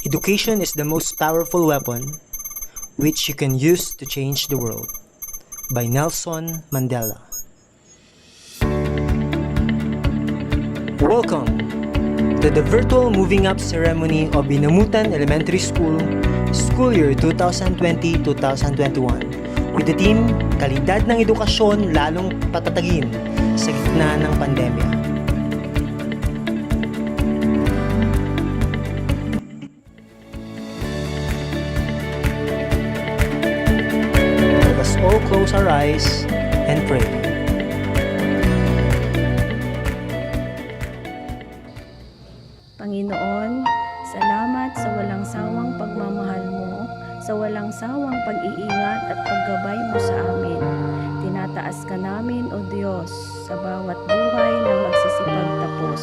Education is the most powerful weapon which you can use to change the world. By Nelson Mandela. Welcome to the virtual moving up ceremony of Inamotan Elementary School, school year 2020-2021, with the theme, Kalidad ng Edukasyon Lalong Patatagin sa Gitna ng Pandemya. Let us all close our eyes and pray. Panginoon, salamat sa walang sawang pagmamahal mo, sa walang sawang pag-iingat at paggabay mo sa amin. Tinataas ka namin, O Diyos, sa bawat buhay na magsisipagtapos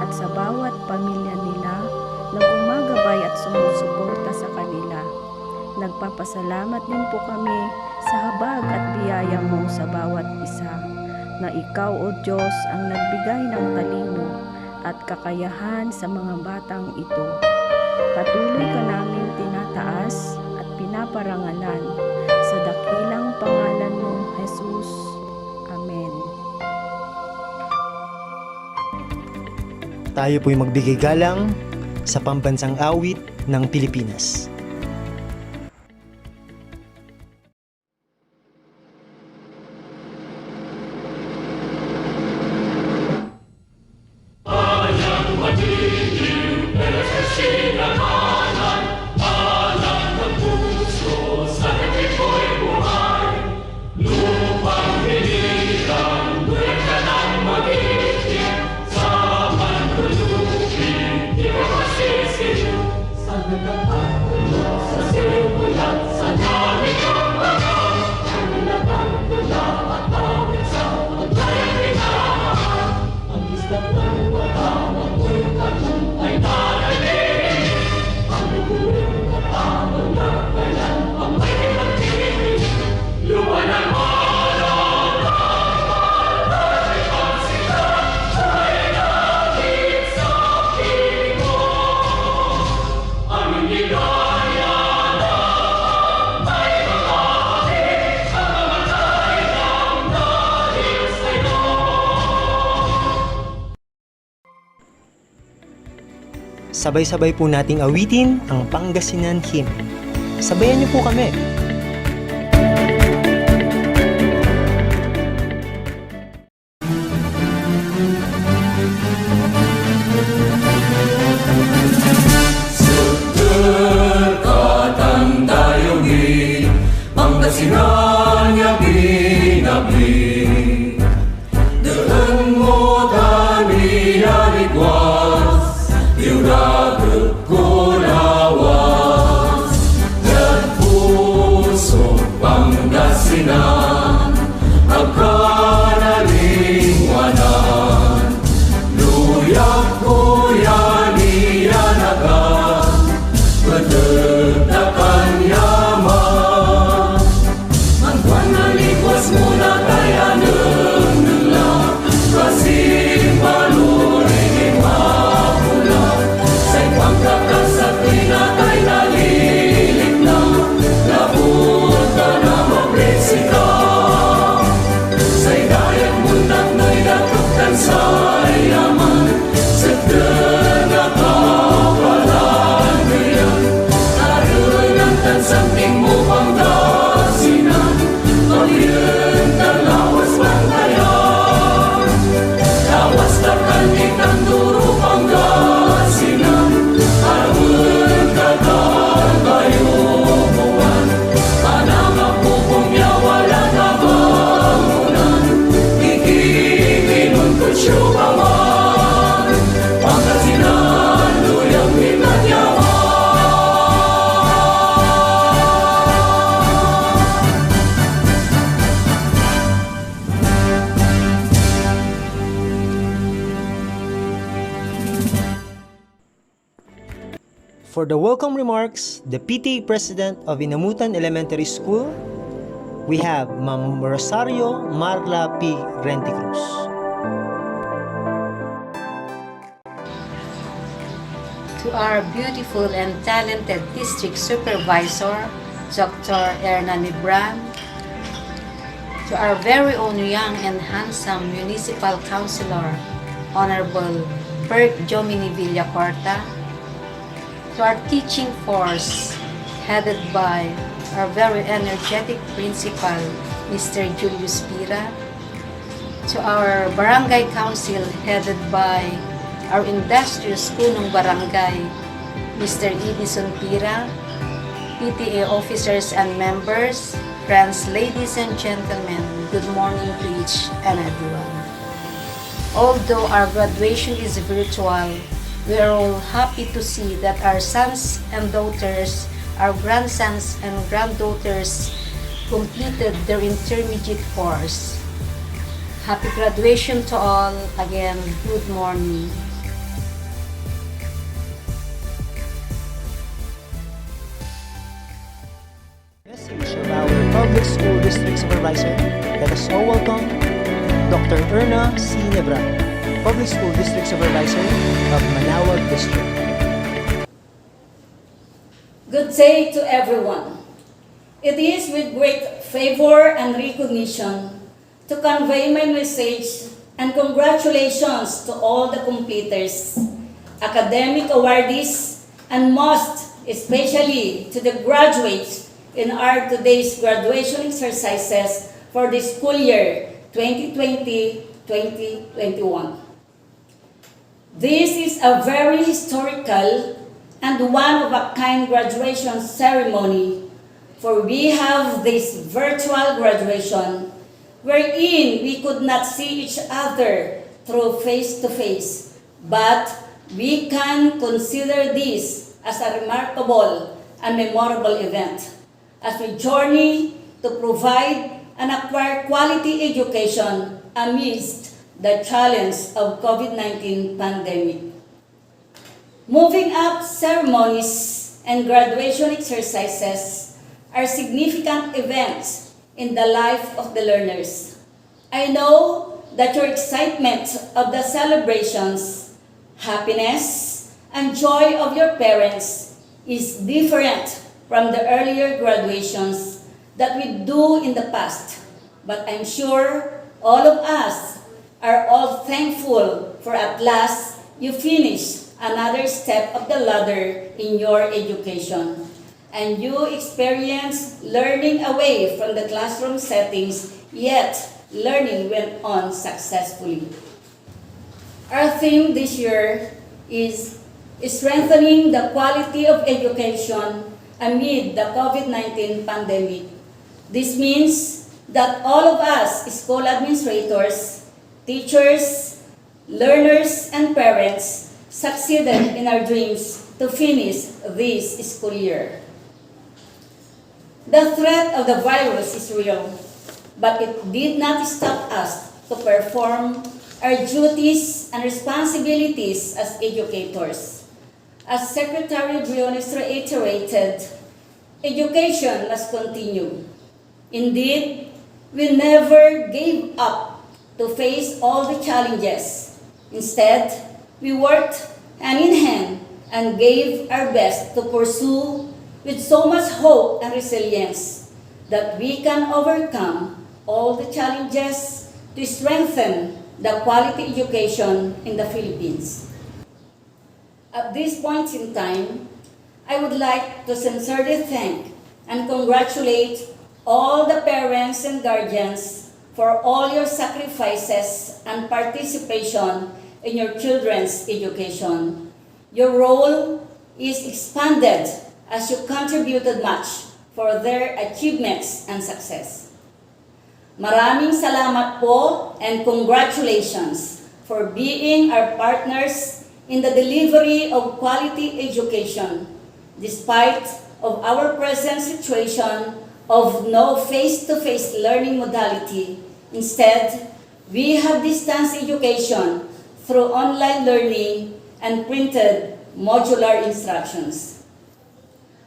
at sa bawat pamilya nila na gumagabay at sumusuporta sa kanila. Nagpapasalamat din po kami sa habag at biyaya mo sa bawat isa, na ikaw, O Diyos, ang nagbigay ng talino at kakayahan sa mga batang ito. Patuloy ka namin tinataas at pinaparangalan sa dakilang pangalan mo, Jesus. Amen. Tayo po'y magbigay galang sa pambansang awit ng Pilipinas. Sabay-sabay po nating awitin ang Pangasinan Hymn. Sabayan niyo po kami. Seterkatan dayungi, Pangasinan yabi-nabi, Deun mo tani yarigwas, Iuraget ko lawas, dan puso Pangasinan, agkanalingwanan, luyak ko yaniyanagan, pedegdakan yaman, mantuan nalikwas mula tayanan nila, kasih paluring mapula, say pangkakasat pinatay nalilik na, labot ka na mabresika, say dayak muntak na'y datuktan sa yaman, sedeng nakapalan ngayon, karunang tansamping mo Pangasinan, pagyan talawas bantayan, lawas takan itang duro Pangasinan, harun kakagayumuan, panang apupong yawala na bangunan, ikikinon ko syupaman, Pangasinan luyang minanyaman. For the welcome remarks, the PTA President of Inamotan Elementary School, we have Ma'am Rosario Marla P. Renticruz. To our beautiful and talented district supervisor, Dr. Erna Nibran, to our very own young and handsome municipal councilor, Honorable Bert Jomini Villacorta, to our teaching force headed by our very energetic principal, Mr. Julius Pira, to our barangay council headed by our industrious punong barangay, Mr. Edison Pira, PTA officers and members, friends, ladies and gentlemen, good morning to each and everyone. Although our graduation is virtual, we are all happy to see that our sons and daughters, our grandsons and granddaughters completed their intermediate course. Happy graduation to all. Again, good morning. Message of our Public School District Supervisor. Let us all welcome Dr. Erna C. Nebran, Public School District Supervisor of Manaoag District. Good day to everyone. It is with great favor and recognition to convey my message and congratulations to all the completers, academic awardees, and most especially to the graduates in our today's graduation exercises for the school year 2020-2021. This is a very historical and one-of-a-kind graduation ceremony, for we have this virtual graduation wherein we could not see each other through face-to-face, but we can consider this as a remarkable and memorable event as we journey to provide and acquire quality education amidst the challenge of COVID-19 pandemic. Moving up ceremonies and graduation exercises are significant events in the life of the learners. I know that your excitement of the celebrations, happiness, and joy of your parents is different from the earlier graduations that we do in the past. But I'm sure all of us are all thankful for at last you finish another step of the ladder in your education, and you experience learning away from the classroom settings, yet learning went on successfully. Our theme this year is strengthening the quality of education amid the COVID-19 pandemic. This means that all of us, school administrators, teachers, learners, and parents succeeded in our dreams to finish this school year. The threat of the virus is real, but it did not stop us to perform our duties and responsibilities as educators. As Secretary Briones reiterated, education must continue. Indeed, we never gave up to face all the challenges. Instead, we worked hand in hand and gave our best to pursue with so much hope and resilience that we can overcome all the challenges to strengthen the quality education in the Philippines. At this point in time, I would like to sincerely thank and congratulate all the parents and guardians for all your sacrifices and participation in your children's education. Your role is expanded as you contributed much for their achievements and success. Maraming salamat po and congratulations for being our partners in the delivery of quality education despite of our present situation of no face-to-face learning modality. Instead, we have distance education through online learning and printed modular instructions.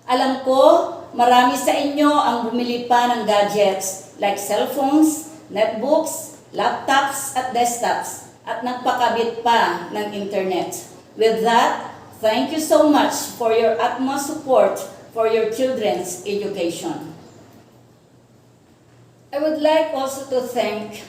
Alam ko, marami sa inyo ang bumili pa ng gadgets like cellphones, netbooks, laptops at desktops at nagpakabit pa ng internet. With that, Thank you so much for your utmost support for your children's education. I would like also to thank,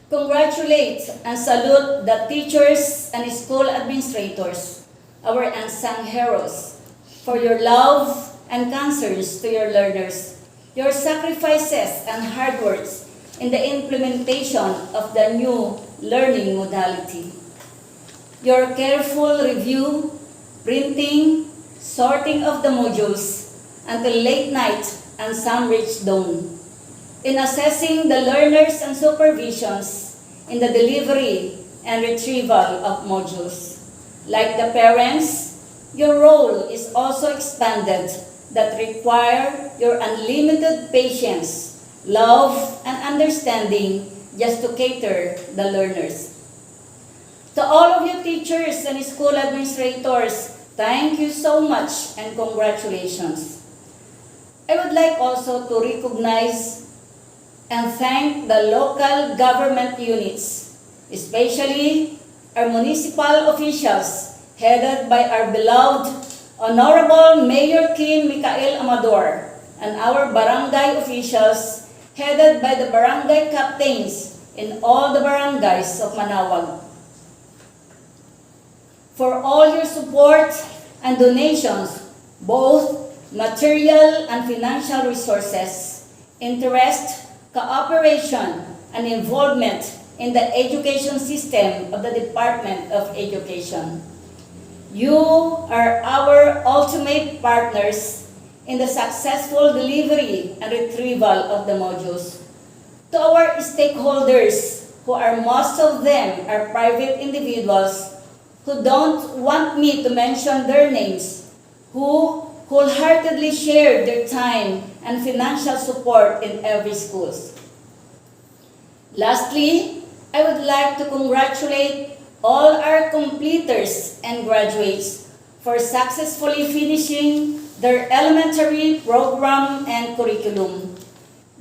congratulate, and salute the teachers and school administrators, our unsung heroes, for your love and concerns to your learners, your sacrifices and hard works in the implementation of the new learning modality. Your careful review, printing, sorting of the modules until late night and some reach dawn. In assessing the learners and supervisions in the delivery and retrieval of modules. Like the parents, your role is also expanded that require your unlimited patience, love, and understanding just to cater the learners. To all of you teachers and school administrators, thank you so much and congratulations. I would like also to recognize and thank the local government units, especially our municipal officials headed by our beloved Honorable Mayor Kim Micael Amador and our barangay officials headed by the barangay captains in all the barangays of Manawag. For all your support and donations, both material and financial resources, interest, cooperation, and involvement in the education system of the Department of Education. You are our ultimate partners in the successful delivery and retrieval of the modules. To our stakeholders, who are most of them are private individuals who don't want me to mention their names, who wholeheartedly share their time and financial support in every school. Lastly, I would like to congratulate all our completers and graduates for successfully finishing their elementary program and curriculum.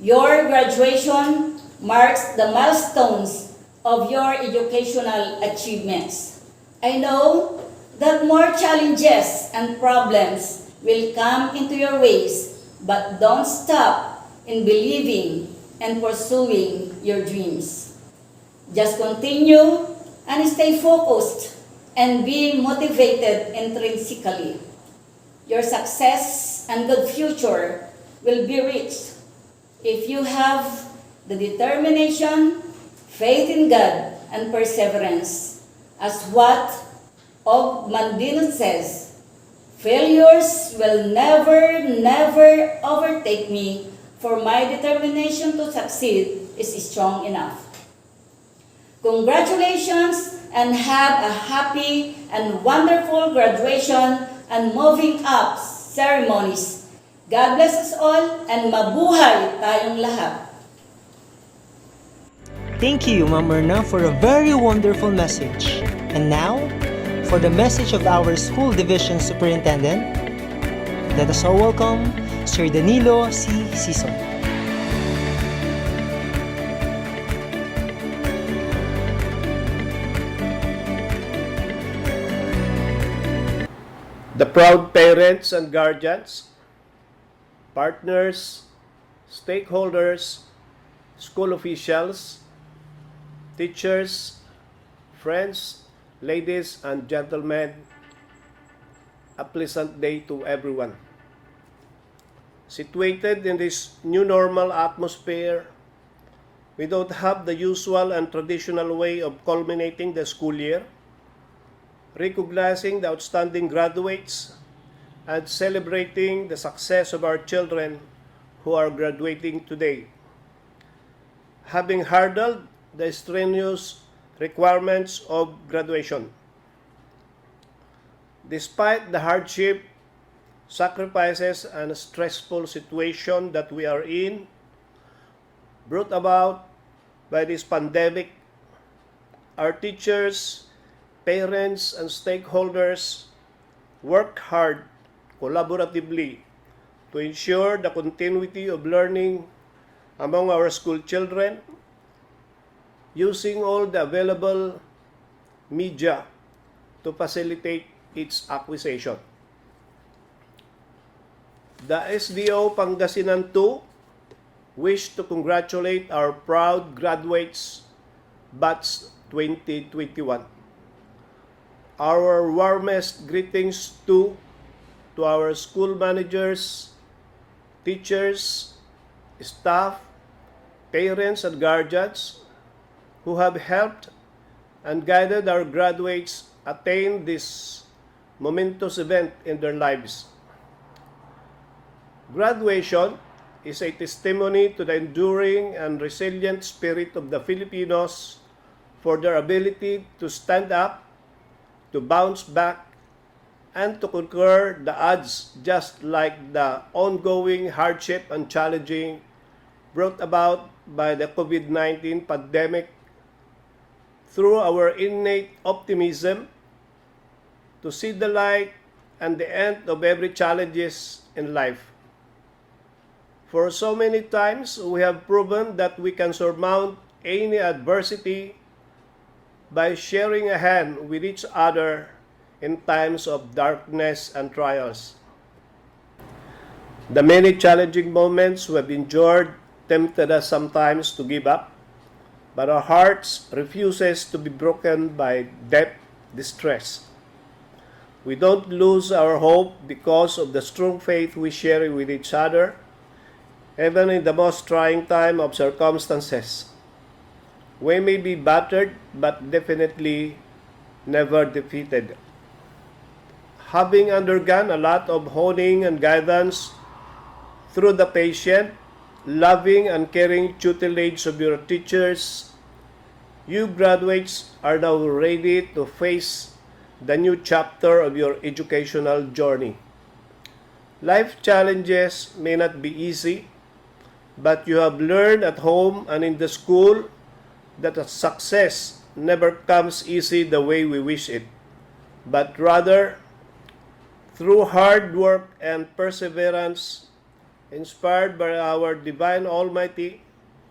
Your graduation marks the milestones of your educational achievements. I know that more challenges and problems will come into your ways, but don't stop in believing and pursuing your dreams. Just continue and stay focused and be motivated intrinsically. Your success and good future will be reached if you have the determination, faith in God, and perseverance. As what Og Mandino says, failures will never overtake me, for my determination to succeed is strong enough. Congratulations and have a happy and wonderful graduation and moving up ceremonies. God bless us all and mabuhay tayong lahat. Thank you, Ma'am Erna, for a very wonderful message. And now, for the message of our school division superintendent, let us all welcome Sir Danilo C. Sison. The proud parents and guardians, partners, stakeholders, school officials, teachers, friends, ladies and gentlemen, a pleasant day to everyone. Situated in this new normal atmosphere, we don't have the usual and traditional way of culminating the school year, recognizing the outstanding graduates, and celebrating the success of our children who are graduating today. Having hurdled the strenuous requirements of graduation. Despite the hardship, sacrifices, and stressful situation that we are in, brought about by this pandemic, our teachers, parents, and stakeholders work hard collaboratively to ensure the continuity of learning among our school children using all the available media to facilitate its acquisition. The SDO Pangasinan 2 wish to congratulate our proud graduates batch 2021. Our warmest greetings to our school managers, teachers, staff, parents, and guardians who have helped and guided our graduates attain this momentous event in their lives. Graduation is a testimony to the enduring and resilient spirit of the Filipinos for their ability to stand up, to bounce back, and to conquer the odds, just like the ongoing hardship and challenging brought about by the COVID-19 pandemic. Through our innate optimism to see the light and the end of every challenges in life. For so many times, we have proven that we can surmount any adversity by sharing a hand with each other in times of darkness and trials. The many challenging moments we have endured tempted us sometimes to give up, but our hearts refuses to be broken by deep distress. We don't lose our hope because of the strong faith we share with each other, even in the most trying time of circumstances. We may be battered, but definitely never defeated. Having undergone a lot of honing and guidance through the patient, loving and caring tutelage of your teachers, you graduates are now ready to face the new chapter of your educational journey. Life challenges may not be easy, but you have learned at home and in the school that a success never comes easy the way we wish it, but rather through hard work and perseverance, inspired by our Divine Almighty,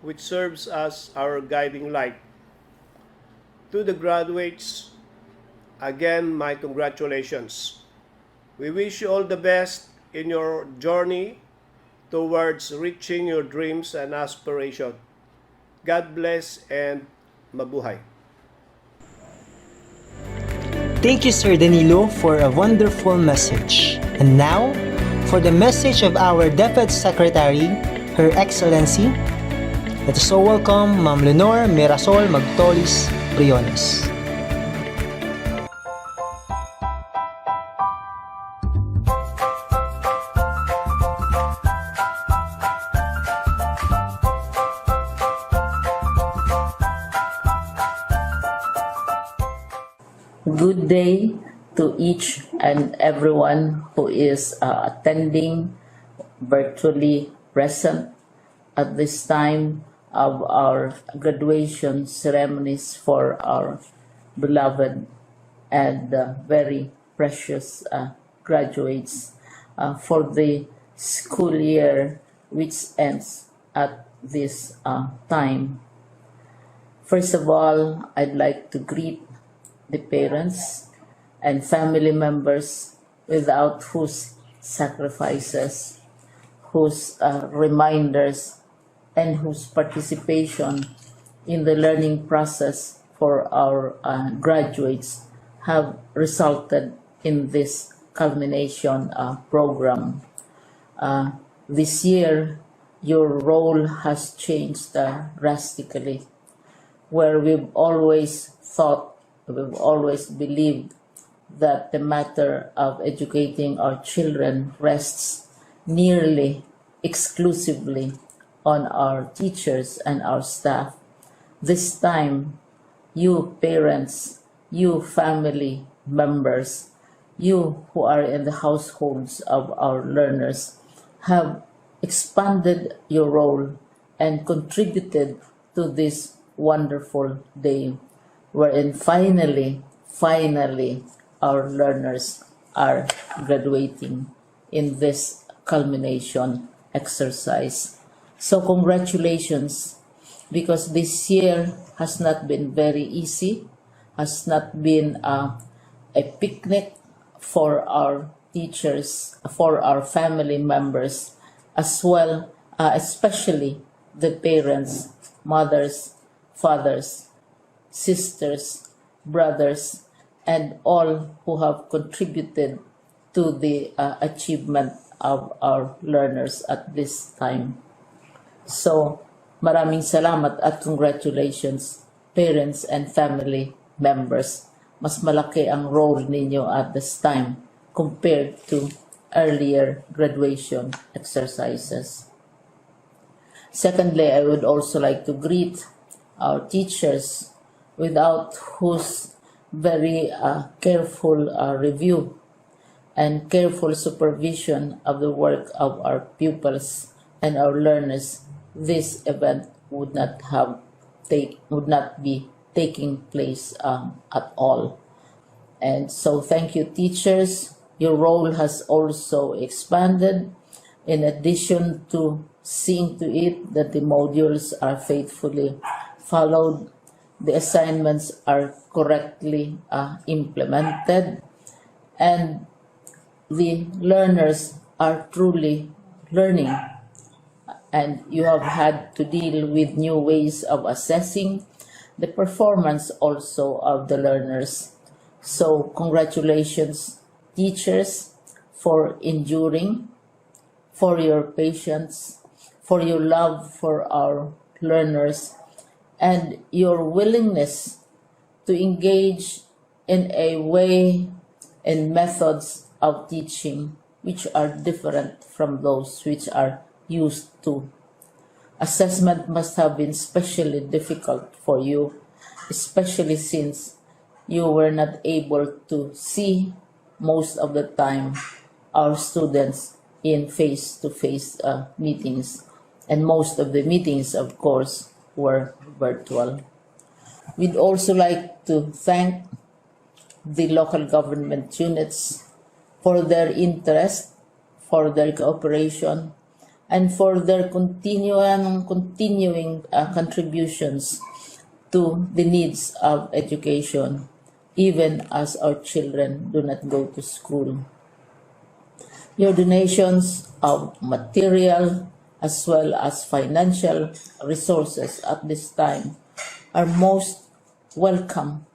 which serves as our guiding light. To the graduates, again, my congratulations. We wish you all the best in your journey towards reaching your dreams and aspirations. God bless and mabuhay. Thank you, Sir Danilo, for a wonderful message. And now, for the message of our DepEd Secretary, Her Excellency, let us all welcome Ma'am Lenore Mirasol Magtolis Briones. Good day to each and everyone who is attending virtually present at this time of our graduation ceremonies for our beloved and very precious graduates for the school year which ends at this time. First of all, I'd like to greet the parents and family members without whose sacrifices, whose reminders, and whose participation in the learning process for our graduates have resulted in this culmination program. This year, your role has changed drastically, where we've always believed that the matter of educating our children rests nearly exclusively on our teachers and our staff. This time, you parents, you family members, you who are in the households of our learners have expanded your role and contributed to this wonderful day, wherein finally, our learners are graduating in this culmination exercise. So congratulations, because this year has not been very easy, has not been a picnic for our teachers, for our family members, as well, especially the parents, mothers, fathers, sisters, brothers, and all who have contributed to the achievement of our learners at this time. So, maraming salamat at congratulations, parents and family members. Mas malaki ang role ninyo at this time compared to earlier graduation exercises. Secondly, I would also like to greet our teachers, without whose very careful review and careful supervision of the work of our pupils and our learners, this event would not be taking place at all. And so thank you, teachers. Your role has also expanded. In addition to seeing to it that the modules are faithfully followed, the assignments are correctly implemented, and the learners are truly learning, and you have had to deal with new ways of assessing the performance also of the learners. So congratulations, teachers, for enduring, for your patience, for your love for our learners, and your willingness to engage in a way and methods of teaching which are different from those which are used to. Assessment must have been especially difficult for you, especially since you were not able to see most of the time our students in face-to-face meetings, and most of the meetings, of course, were virtual. We'd also like to thank the local government units for their interest, for their cooperation, and for their continuing contributions to the needs of education, even as our children do not go to school. Your donations of material as well as financial resources at this time are most welcome,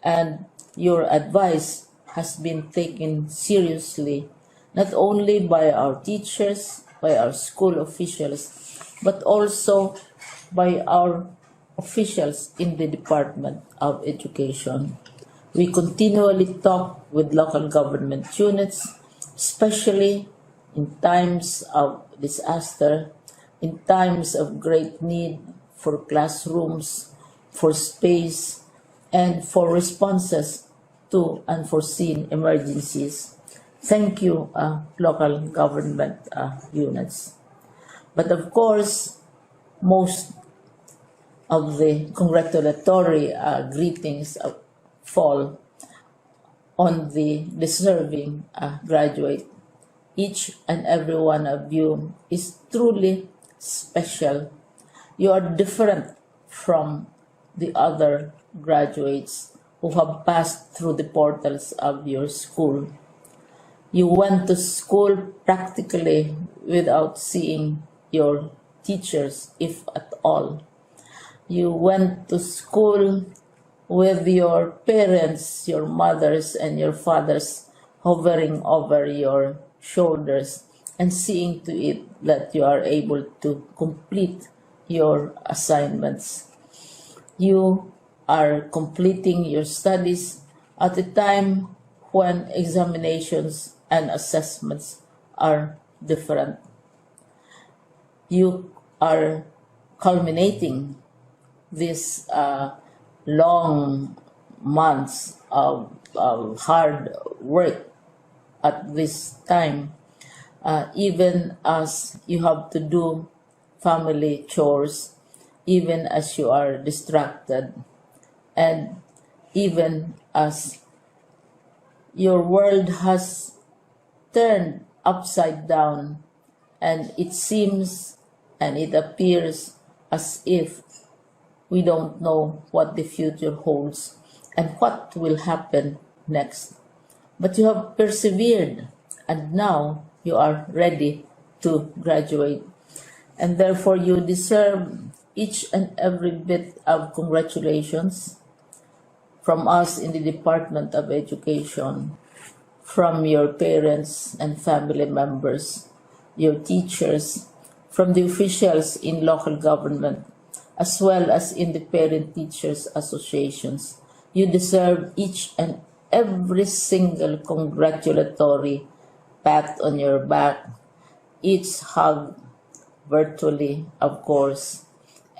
and your advice has been taken seriously not only by our teachers, by our school officials, but also by our officials in the Department of Education. We continually talk with local government units, especially in times of disaster, in times of great need for classrooms, for space, and for responses to unforeseen emergencies. Thank you, local government units. But of course, most of the congratulatory greetings fall on the deserving graduate. Each and every one of you is truly special. You are different from the other graduates who have passed through the portals of your school. You went to school practically without seeing your teachers, if at all. You went to school with your parents, your mothers, and your fathers hovering over your shoulders and seeing to it that you are able to complete your assignments. You are completing your studies at a time when examinations and assessments are different. You are culminating these long months of hard work at this time, even as you have to do family chores, even as you are distracted, and even as your world has turned upside down, and it seems and it appears as if we don't know what the future holds and what will happen next. but you have persevered, and now you are ready to graduate. And therefore, you deserve each and every bit of congratulations from us in the Department of Education, from your parents and family members, your teachers, from the officials in local government, as well as in the parent teachers associations. You deserve each and every single congratulatory pat on your back, each hug virtually, of course,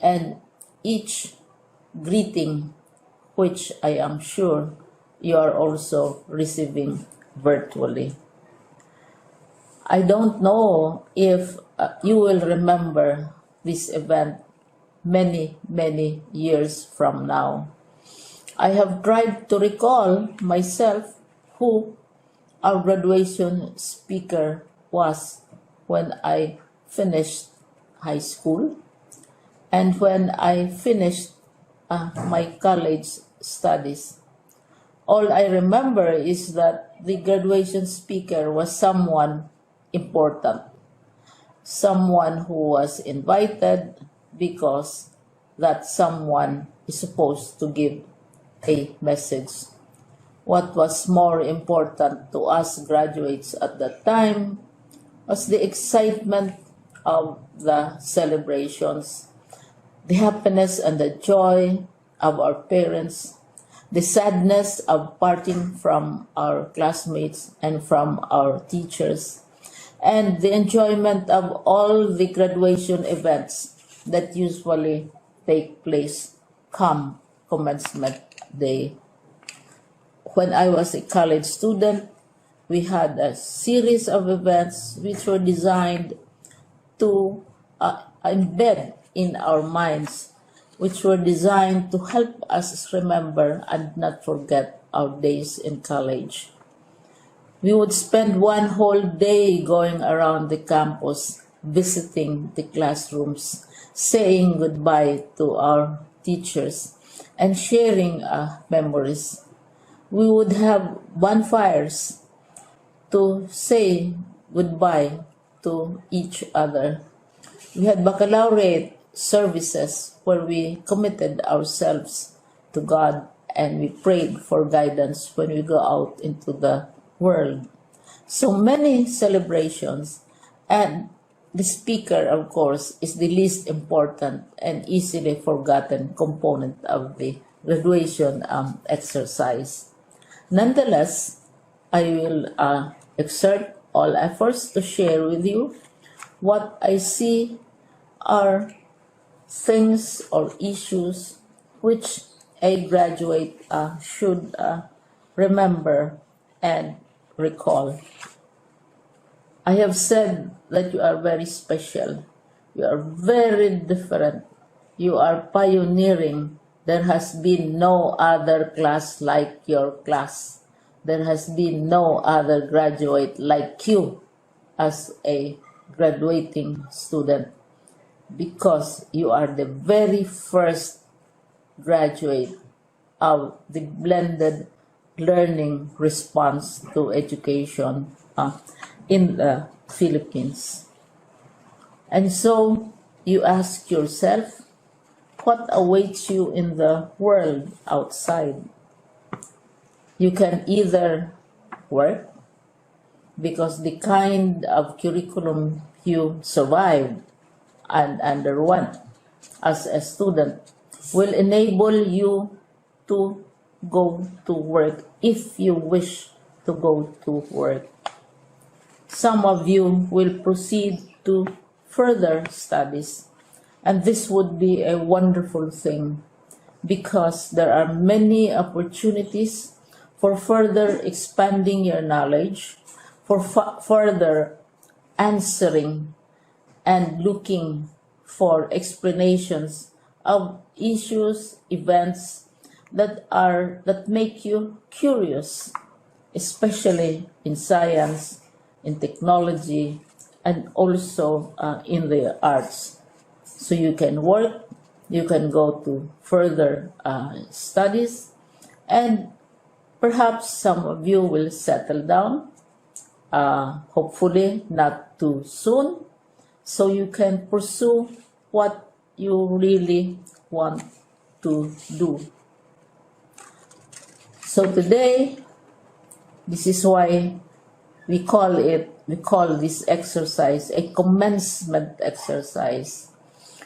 and each greeting, which I am sure you are also receiving virtually. I don't know if you will remember this event many, many years from now. I have tried to recall myself who our graduation speaker was when I finished high school and when I finished my college studies. All I remember is that the graduation speaker was someone important, someone who was invited because that someone is supposed to give a message. What was more important to us graduates at that time was the excitement of the celebrations, the happiness and the joy of our parents, the sadness of parting from our classmates and from our teachers, and the enjoyment of all the graduation events that usually take place come commencement day. When I was a college student, we had a series of events which were designed to embed in our minds, which were designed to help us remember and not forget our days in college. We would spend one whole day going around the campus, visiting the classrooms, saying goodbye to our teachers, and sharing memories. We would have bonfires to say goodbye to each other. We had baccalaureate services where we committed ourselves to God and we prayed for guidance when we go out into the world. So many celebrations, and the speaker, of course, is the least important and easily forgotten component of the graduation exercise. Nonetheless, I will exert all efforts to share with you what I see are things or issues which a graduate should remember and recall. I have said that you are very special. You are very different. You are pioneering. There has been no other class like your class. There has been no other graduate like you as a graduating student, because you are the very first graduate of the blended learning response to education in the Philippines. And so you ask yourself, what awaits you in the world outside? You can either work, because the kind of curriculum you survived and underwent as a student will enable you to go to work if you wish to go to work. Some of you will proceed to further studies, and this would be a wonderful thing because there are many opportunities for further expanding your knowledge, for further answering and looking for explanations of issues, events that make you curious, especially in science, in technology, and also in the arts. So you can work, you can go to further studies, and Perhaps some of you will settle down, hopefully not too soon, so you can pursue what you really want to do. So today, this is why we call this exercise a commencement exercise.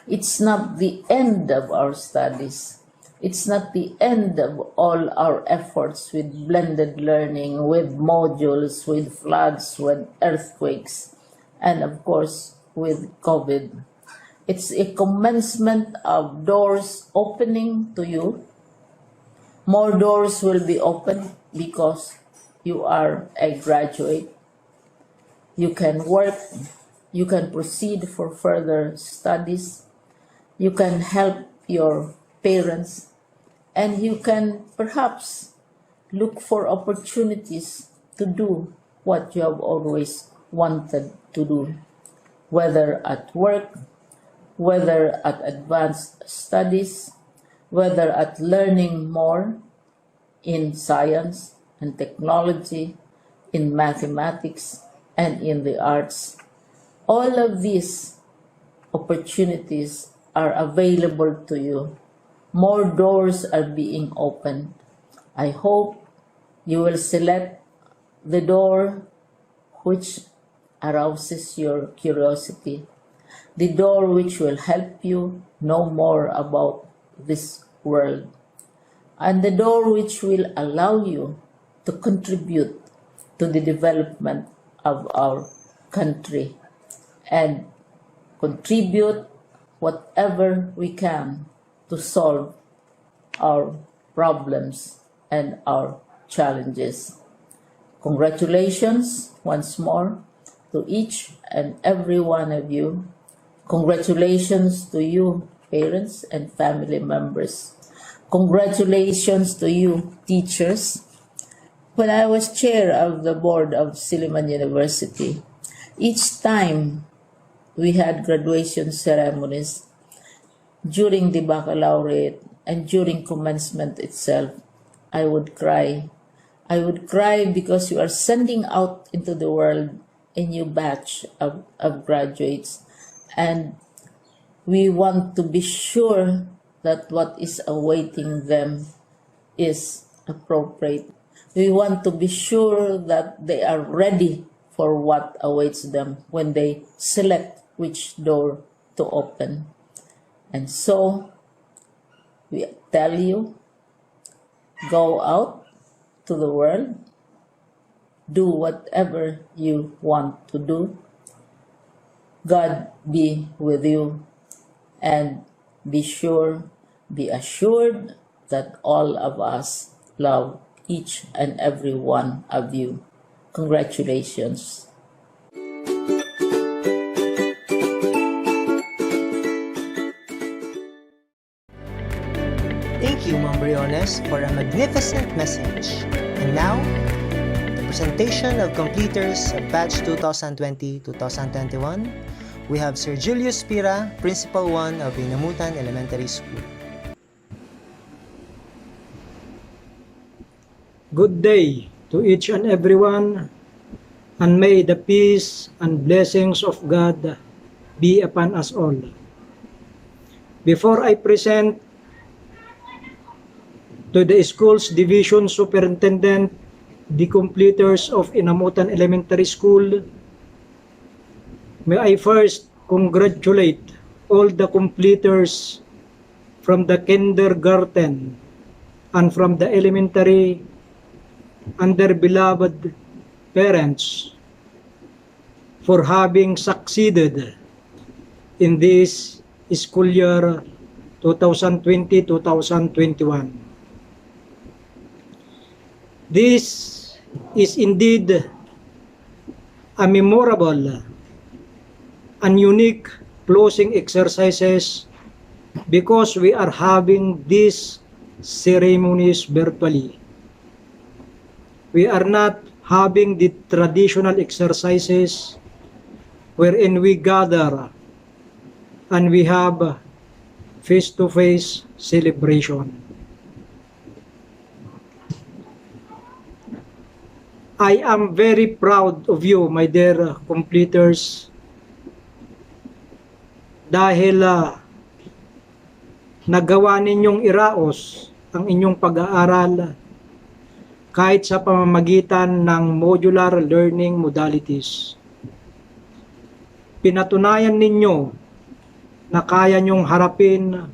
It's not the end of our studies. It's not the end of all our efforts with blended learning, with modules, with floods, with earthquakes, and of course with COVID. It's a commencement of doors opening to you. More doors will be opened because you are a graduate. You can work, you can proceed for further studies, you can help your parents, and you can perhaps look for opportunities to do what you have always wanted to do, whether at work, whether at advanced studies, whether at learning more in science and technology, in mathematics, and in the arts. All of these opportunities are available to you. More doors are being opened. I hope you will select the door which arouses your curiosity, the door which will help you know more about this world, and the door which will allow you to contribute to the development of our country and contribute whatever we can to solve our problems and our challenges. Congratulations once more to each and every one of you. Congratulations to you, parents and family members. Congratulations to you, teachers. When I was chair of the board of Silliman University, each time we had graduation ceremonies, during the baccalaureate and during commencement itself, I would cry. I would cry because you are sending out into the world a new batch of graduates, and we want to be sure that what is awaiting them is appropriate. We want to be sure that they are ready for what awaits them when they select which door to open. And so, we tell you, go out to the world, do whatever you want to do. God be with you, and be assured that all of us love each and every one of you. Congratulations. Thank you, Ma'am Briones, for a magnificent message. And now, the presentation of completers of batch 2020-2021. We have Sir Julius Pira, Principal 1 of Inamotan Elementary School. Good day to each and everyone, and may the peace and blessings of God be upon us all. Before I present to the school's division superintendent, the completers of Inamotan Elementary School, may I first congratulate all the completers from the kindergarten and from the elementary and their beloved parents for having succeeded in this school year 2020-2021. This is indeed a memorable and unique closing exercises because we are having these ceremonies virtually. We are not having the traditional exercises wherein we gather and we have face-to-face celebration. I am very proud of you, my dear completers, dahil nagawa ninyong iraos ang inyong pag-aaral kahit sa pamamagitan ng modular learning modalities. Pinatunayan ninyo na kaya nyong harapin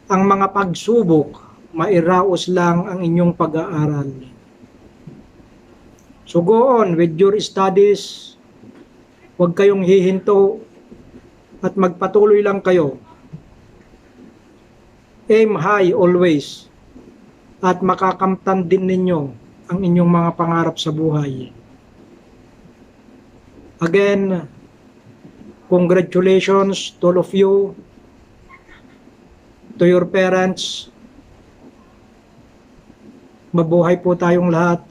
ang mga pagsubok, mairaos lang ang inyong pag-aaral. So go on with your studies, huwag kayong hihinto at magpatuloy lang kayo. Aim high always at makakamtan din ninyo ang inyong mga pangarap sa buhay. Again, congratulations to all of you, to your parents. Mabuhay po tayong lahat,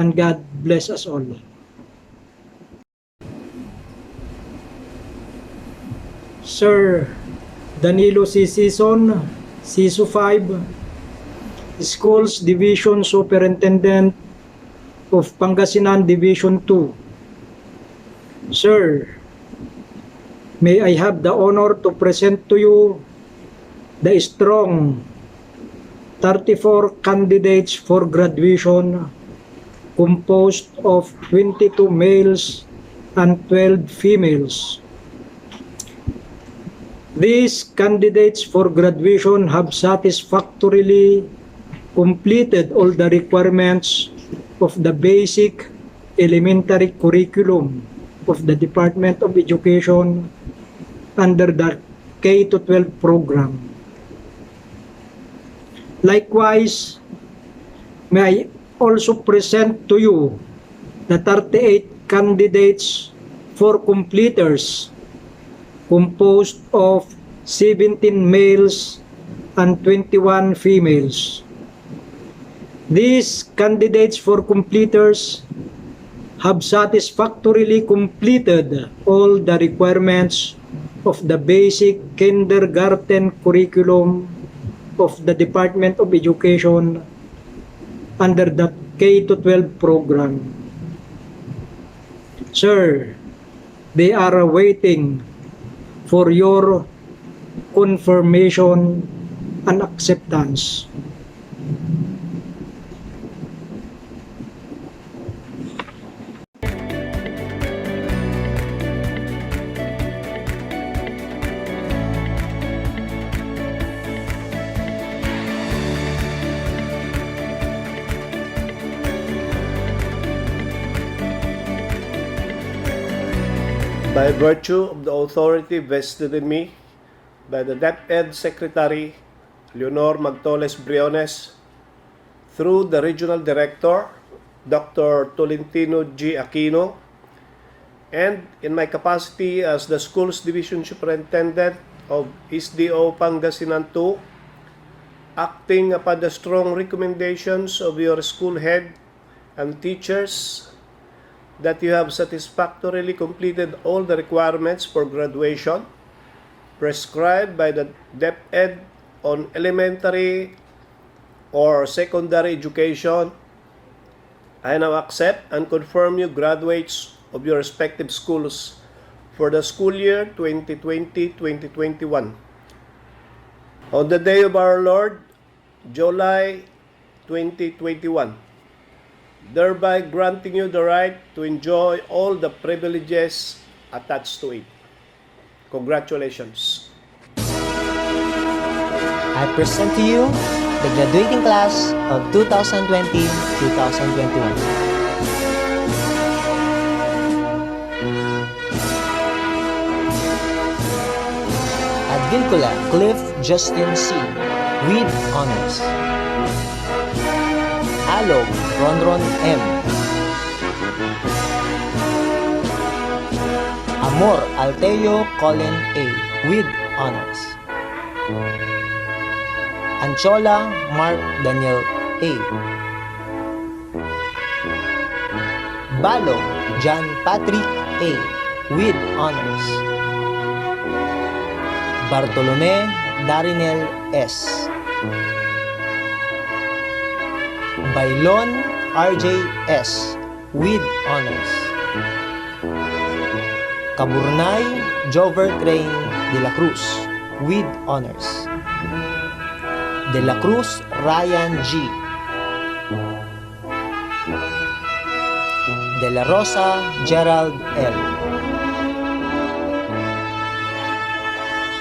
and God bless us all. Sir Danilo C. Sison, CISO 5, Schools Division Superintendent of Pangasinan Division 2. Sir, may I have the honor to present to you the strong 34 candidates for graduation composed of 22 males and 12 females. These candidates for graduation have satisfactorily completed all the requirements of the basic elementary curriculum of the Department of Education under the K-12 program. Likewise, may I also present to you the 38 candidates for completers composed of 17 males and 21 females. These candidates for completers have satisfactorily completed all the requirements of the basic kindergarten curriculum of the Department of Education under the K-12 program. Sir, they are waiting for your confirmation and acceptance. By virtue of the authority vested in me by the DepEd Secretary Leonor Magtoles Briones, through the Regional Director, Dr. Tolentino G. Aquino, and in my capacity as the Schools Division Superintendent of SDO Pangasinan 2, acting upon the strong recommendations of your school head and teachers, that you have satisfactorily completed all the requirements for graduation prescribed by the DepEd on elementary or secondary education, I now accept and confirm you graduates of your respective schools for the school year 2020-2021. On the day of our Lord, July 2021, thereby granting you the right to enjoy all the privileges attached to it. Congratulations. I present to you the graduating class of 2020-2021. Advincula Cliff Justin C. with honors. Alog Ronron M. Amor Alteo Colin A. with honors. Anchola Mark Daniel A. Balo John Patrick A. with honors. Bartolome Darinel S. Bailon RJS with honors. Kaburnay Jover Train de la Cruz with honors. De la Cruz Ryan G. De la Rosa Gerald L.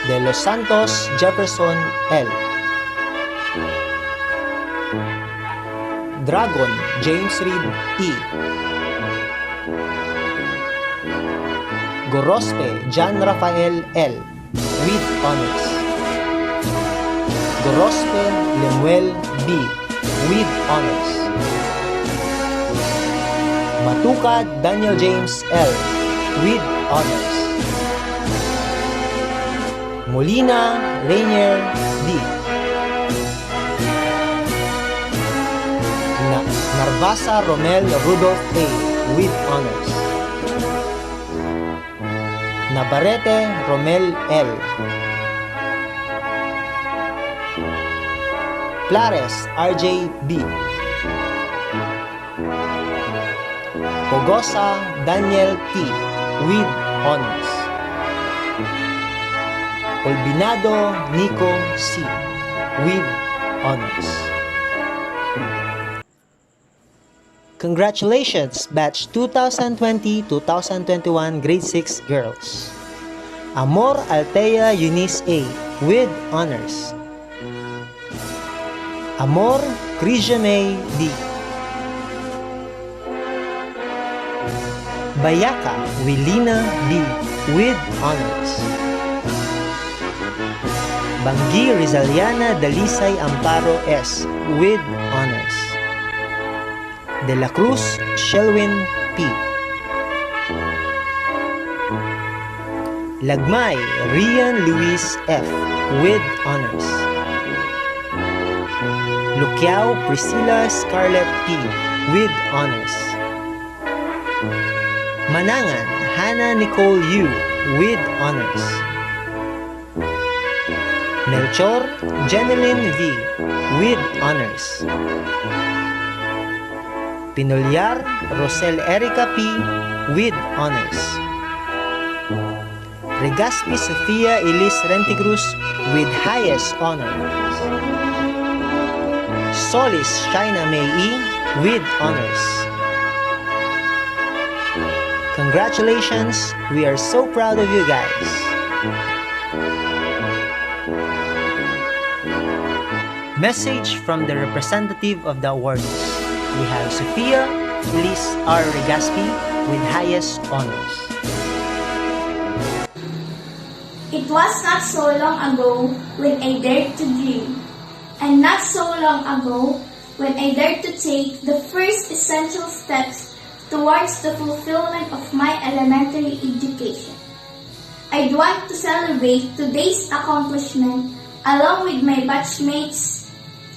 De Los Santos Jefferson L. Dragon James Reed E. Gorospe John Rafael L. with honors. Gorospe Lemuel B. with honors. Matukad Daniel James L. with honors. Molina Rainier D. Narvasa Romel Rudolph A. with honors. Navarrete Romel L. Plares RJ B. Pogosa Daniel T. with honors. Olbinado Nico C. with honors. Congratulations, Batch 2020-2021 Grade 6 Girls. Amor Altea Eunice A. with honors. Amor Crijame D. Bayaka Wilina B. with honors. Banggi Rizaliana Dalisay Amparo S. with honors. De la Cruz Shelwin P. Lagmay Rian Luis F. with honors. Luquiao Priscilla Scarlett P. with honors. Manangan Hannah Nicole U. with honors. Melchor Jeneline V. with honors. Pinolyar Rosel Erica P. with honors. Regaspi Sofia Elis Renticruz with highest honors. Solis Shaina May E. with honors. Congratulations, we are so proud of you guys. Message from the representative of the awardees. We have Sophia Elise R. Regaspi with highest honors. It was not so long ago when I dared to dream, and not so long ago when I dared to take the first essential steps towards the fulfillment of my elementary education. I'd want to celebrate today's accomplishment along with my batchmates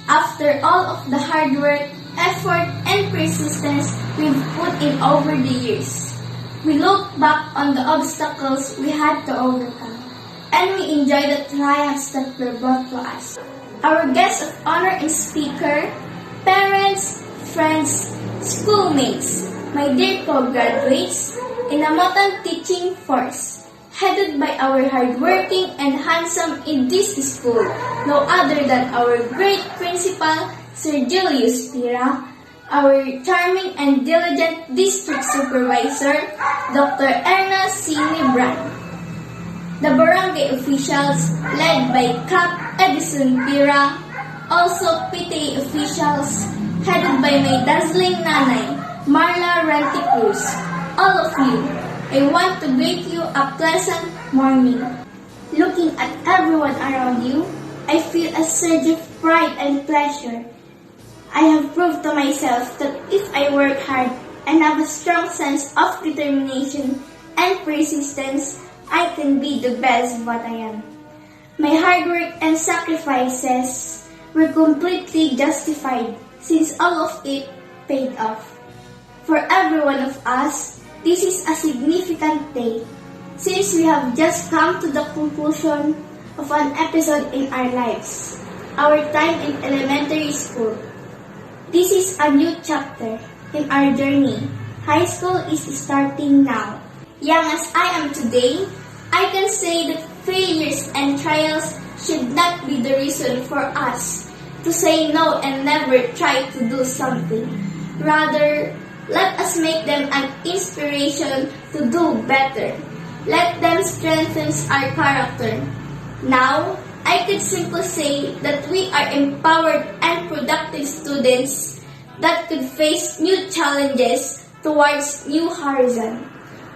after all of the hard work, effort, and persistence we've put in over the years. We look back on the obstacles we had to overcome, and we enjoy the triumphs that were brought to us. Our guests of honor and speaker, parents, friends, schoolmates, my dear co-graduates, Inamotan Teaching Force, headed by our hardworking and handsome in this school, no other than our great principal, Sir Julius Pira, our charming and diligent district supervisor, Dr. Erna C. Libran, the barangay officials led by Cap Edison Pira, also PTA officials headed by my dazzling nanay, Marla Renticruz. All of you, I want to greet you a pleasant morning. Looking at everyone around you, I feel a surge of pride and pleasure. I have proved to myself that if I work hard and have a strong sense of determination and persistence, I can be the best of what I am. My hard work and sacrifices were completely justified since all of it paid off. For every one of us, this is a significant day since we have just come to the conclusion of an episode in our lives, our time in elementary school. This is a new chapter in our journey. High school is starting now. Young as I am today, I can say that failures and trials should not be the reason for us to say no and never try to do something. Rather, let us make them an inspiration to do better. Let them strengthen our character. Now, I could simply say that we are empowered and productive students that could face new challenges towards new horizon.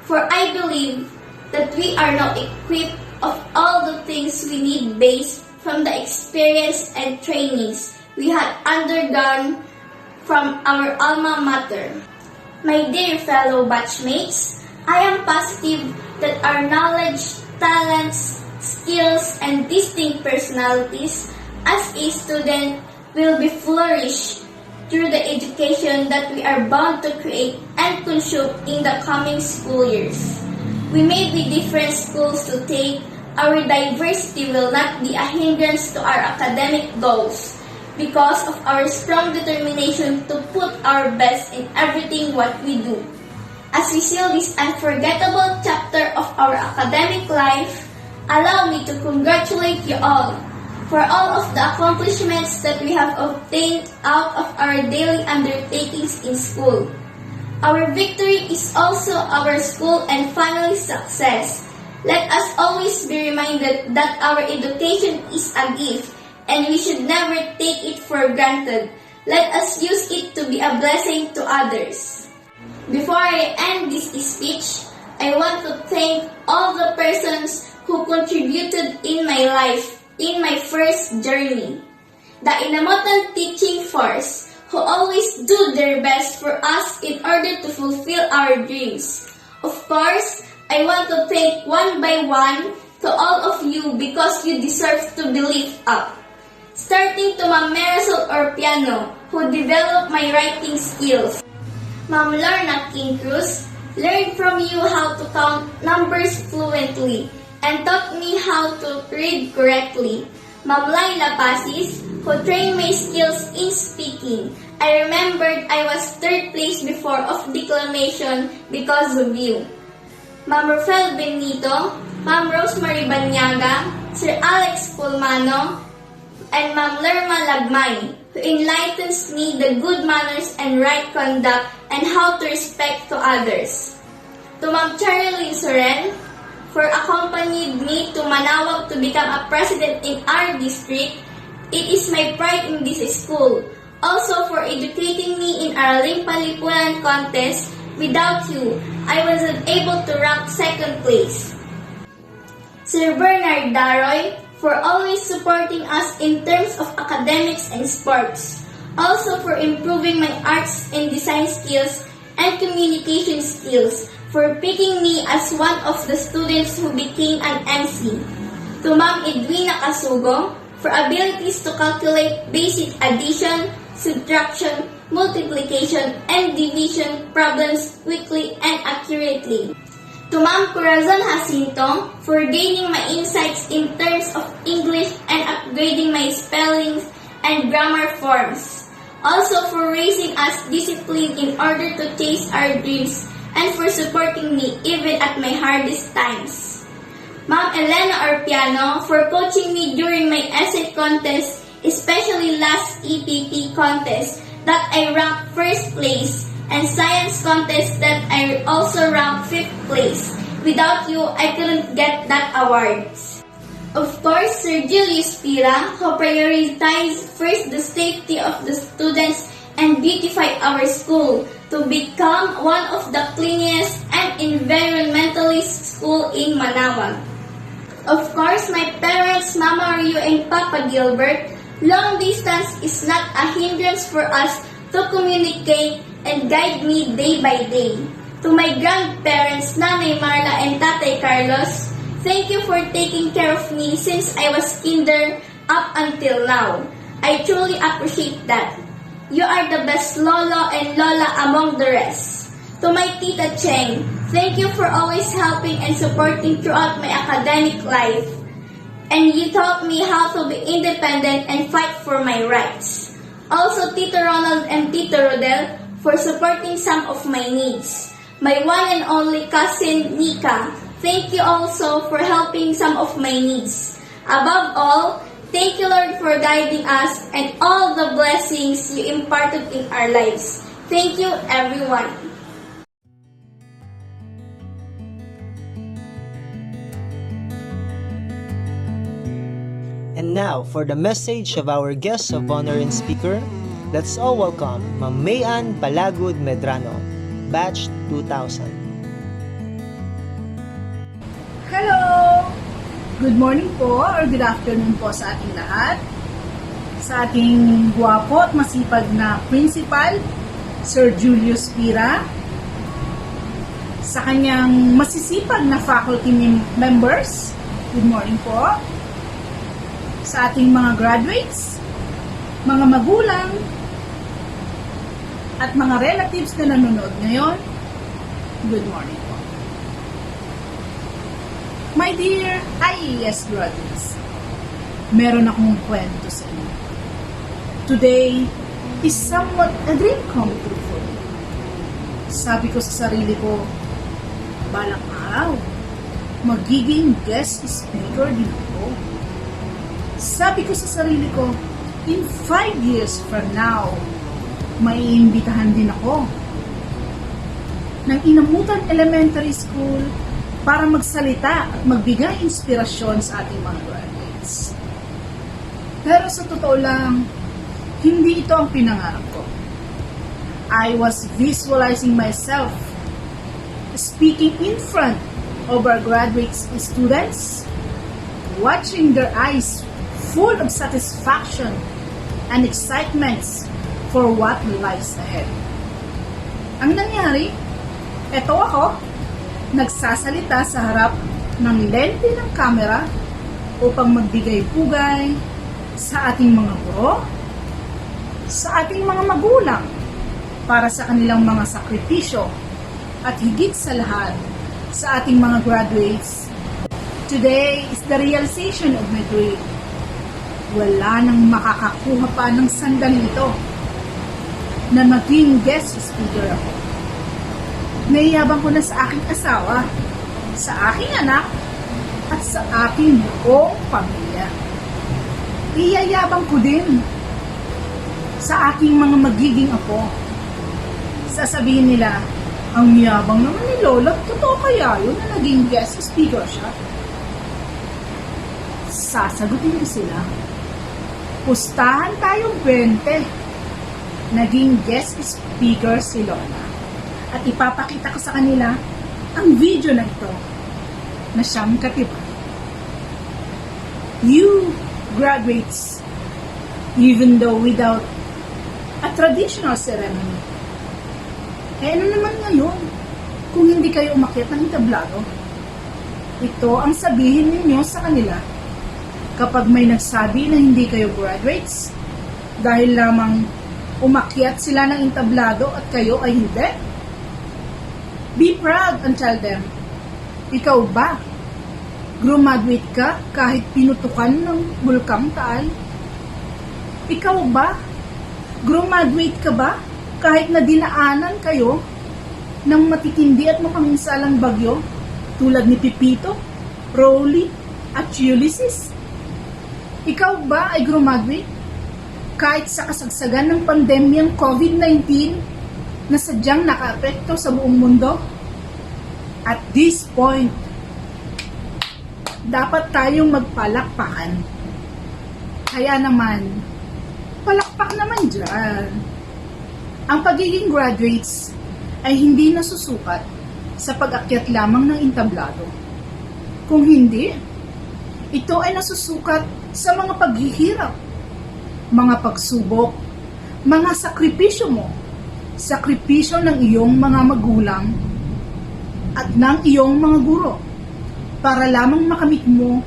For I believe that we are now equipped of all the things we need based from the experience and trainings we had undergone from our alma mater. My dear fellow batchmates, I am positive that our knowledge, talents, skills, and distinct personalities as a student will be flourished through the education that we are bound to create and consume in the coming school years. We may be different schools to take, our diversity will not be a hindrance to our academic goals because of our strong determination to put our best in everything what we do. As we seal this unforgettable chapter of our academic life, allow me to congratulate you all for all of the accomplishments that we have obtained out of our daily undertakings in school. Our victory is also our school and family success. Let us always be reminded that our education is a gift and we should never take it for granted. Let us use it to be a blessing to others. Before I end this speech, I want to thank all the persons who contributed in my life in my first journey. The Inamotan teaching force who always do their best for us in order to fulfill our dreams. Of course, I want to thank one by one to all of you because you deserve to be lifted up. Starting to Ma'am Marisol Orpiano, who developed my writing skills. Ma'am Lorna King Cruz learned from you how to count numbers fluently and taught me how to read correctly. Ma'am Laila Pasis, who trained my skills in speaking. I remembered I was third place before of declamation because of you. Ma'am Rafael Benito, Ma'am Rosemary Banyaga, Sir Alex Pulmano, and Ma'am Lerma Lagmay, who enlightens me the good manners and right conduct and how to respect to others. To Ma'am Charlene Soren, for accompanying me to Manawag to become a president in our district. It is my pride in this school. Also for educating me in our Limpalipunan contest. Without you, I wasn't able to rank second place. Sir Bernard Daroy, for always supporting us in terms of academics and sports. Also for improving my arts and design skills and communication skills. For picking me as one of the students who became an MC. To Ma'am Edwina Casugo, for abilities to calculate basic addition, subtraction, multiplication, and division problems quickly and accurately. To Ma'am Corazon Jacinto, for gaining my insights in terms of English and upgrading my spellings and grammar forms. Also for raising us discipline in order to chase our dreams and for supporting me even at my hardest times. Ma'am Elena Orpiano for coaching me during my essay contest, especially last EPP contest that I ranked first place and science contest that I also ranked 5th place. Without you, I couldn't get that awards. Of course, Sir Julius Pira, who prioritized first the safety of the students and beautify our school to become one of the cleanest and environmentalist school in Manawag. Of course, my parents, Mama Rio and Papa Gilbert, long distance is not a hindrance for us to communicate and guide me day by day. To my grandparents, Nanay Marla and Tatay Carlos, thank you for taking care of me since I was kinder up until now. I truly appreciate that. You are the best lolo and lola among the rest. To my Tita Cheng, thank you for always helping and supporting throughout my academic life. And you taught me how to be independent and fight for my rights. Also Tito Ronald and Tito Rodel for supporting some of my needs. My one and only cousin Nika, thank you also for helping some of my needs. Above all, thank you Lord for guiding us and all the blessings you imparted in our lives. Thank you everyone. And now, for the message of our guest of honor and speaker, let's all welcome Ma'am Mayan Palagud Medrano, Batch 2000. Hello! Good morning po or good afternoon po sa ating lahat. Sa ating guwapo at masipag na principal, Sir Julius Pira. Sa kanyang masisipag na faculty members, good morning po. Sa ating mga graduates, mga magulang, at mga relatives na nanonood ngayon, good morning po. My dear IAS graduates, meron akong kwento sa inyo. Today is somewhat a dream come true for me. Sabi ko sa sarili ko, balang araw, magiging guest speaker din ako. Sabi ko sa sarili ko, in 5 years from now, maiimbitahan din ako ng Inamotan Elementary School para magsalita at magbigay inspirasyon sa ating mga graduates. Pero sa totoo lang, hindi ito ang pinangarap ko. I was visualizing myself speaking in front of our graduates and students, watching their eyes full of satisfaction and excitements for what lies ahead. Ang nangyari, eto ako, nagsasalita sa harap ng lente ng camera upang magbigay-pugay sa ating mga guro, sa ating mga magulang, para sa kanilang mga sakripisyo at higit sa lahat sa ating mga graduates. Today is the realization of my dream. Wala nang makakakuha pa ng sandali ito na maging guest speaker ako. Naiyabang ko na sa aking asawa, sa aking anak, at sa aking buong pamilya. Iyayabang ko din sa aking mga magiging apo. Sasabihin nila, ang yabang naman ni Lola, totoo kaya yun na naging guest speaker siya? Sasagutin ko sila, pustahan tayong 20. Naging guest speaker si Lola. At ipapakita ko sa kanila ang video na ito na siyang katiba. You graduates, even though without a traditional ceremony. Eh ano naman ngayon kung hindi kayo umakyat ng entablado? Ito ang sabihin ninyo sa kanila kapag may nagsabi na hindi kayo graduates dahil lamang umakyat sila ng entablado at kayo ay hindi. Be proud and tell them, ikaw ba? Graduate ka kahit pinutukan ng bulkang Taal? Ikaw ba? Graduate ka ba kahit na dinaanan kayo ng matitindi at mapaminsalang bagyo tulad ni Pipito, Rolly at Ulysses? Ikaw ba ay graduate kahit sa kasagsagan ng pandemyang COVID-19 na sadyang nakaapekto sa buong mundo? At this point, dapat tayong magpalakpakan. Kaya naman, palakpak naman dyan. Ang pagiging graduates ay hindi nasusukat sa pag-akyat lamang ng entablado. Kung hindi, ito ay nasusukat sa mga paghihirap, mga pagsubok, mga sakripisyo mo, sakripisyo ng iyong mga magulang at ng iyong mga guro para lamang makamit mo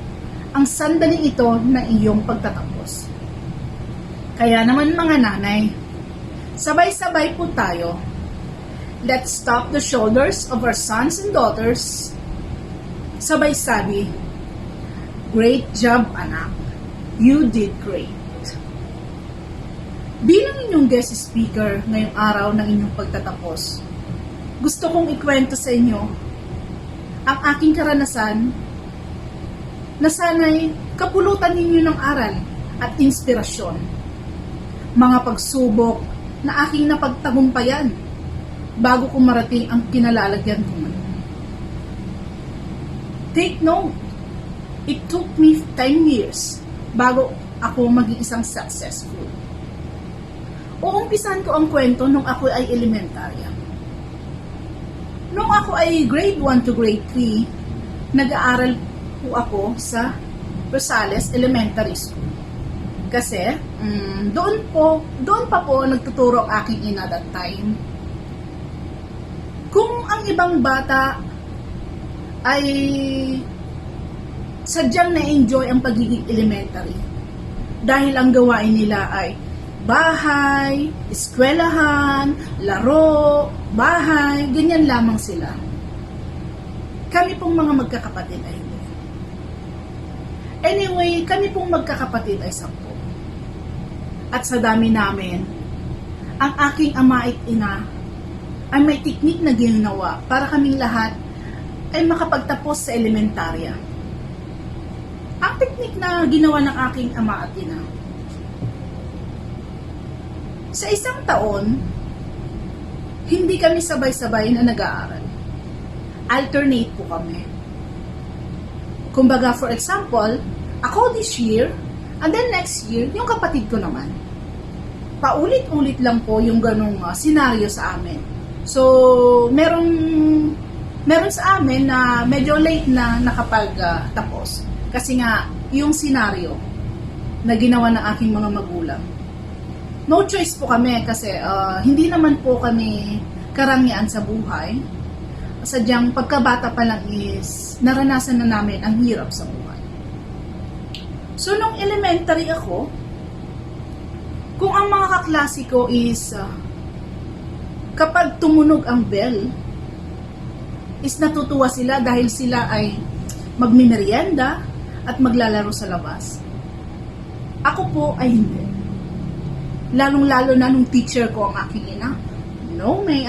ang sandaling ito na iyong pagtatapos. Kaya naman mga nanay, sabay-sabay po tayo. Let's stop the shoulders of our sons and daughters. Sabay sabi, great job anak, you did great. Bilang inyong guest speaker ngayong araw ng inyong pagtatapos, gusto kong ikwento sa inyo ang aking karanasan na sana'y kapulutan ninyo ng aral at inspirasyon. Mga pagsubok na aking napagtagumpayan bago ko marating ang kinalalagyan ko ngayon. Take note, it took me 10 years bago ako maging isang successful. Uumpisan ko ang kwento nung ako ay elementarya. Nung ako ay grade 1 to grade 3, nag-aaral po ako sa Rosales Elementary School. Kasi doon pa po nagtuturo ang aking ina that time. Kung ang ibang bata ay sadyang na-enjoy ang pagiging elementary dahil ang gawain nila ay bahay, eskwelahan, laro, bahay, ganyan lamang sila. Kami pong mga magkakapatid ay hindi. Anyway, kami pong magkakapatid ay 10. At sa dami namin, ang aking ama at ina ay may teknik na ginawa para kaming lahat ay makapagtapos sa elementarya. Ang teknik na ginawa ng aking ama at ina, sa isang taon, hindi kami sabay-sabay na nag-aaral. Alternate po kami. Kumbaga, for example, ako this year, and then next year, yung kapatid ko naman. Paulit-ulit lang po yung ganong senaryo sa amin. So, meron sa amin na medyo late na nakapag-tapos. Kasi nga, yung senaryo na ginawa ng aking mga magulang. No choice po kami kasi hindi naman po kami karangyaan sa buhay. Sadyang pagkabata pa lang is naranasan na namin ang hirap sa buhay. So, nung elementary ako, kung ang mga kaklase ko is kapag tumunog ang bell, is natutuwa sila dahil sila ay magmimerienda at maglalaro sa labas. Ako po ay hindi. Lalong-lalo na nung teacher ko ang aking ina. No, may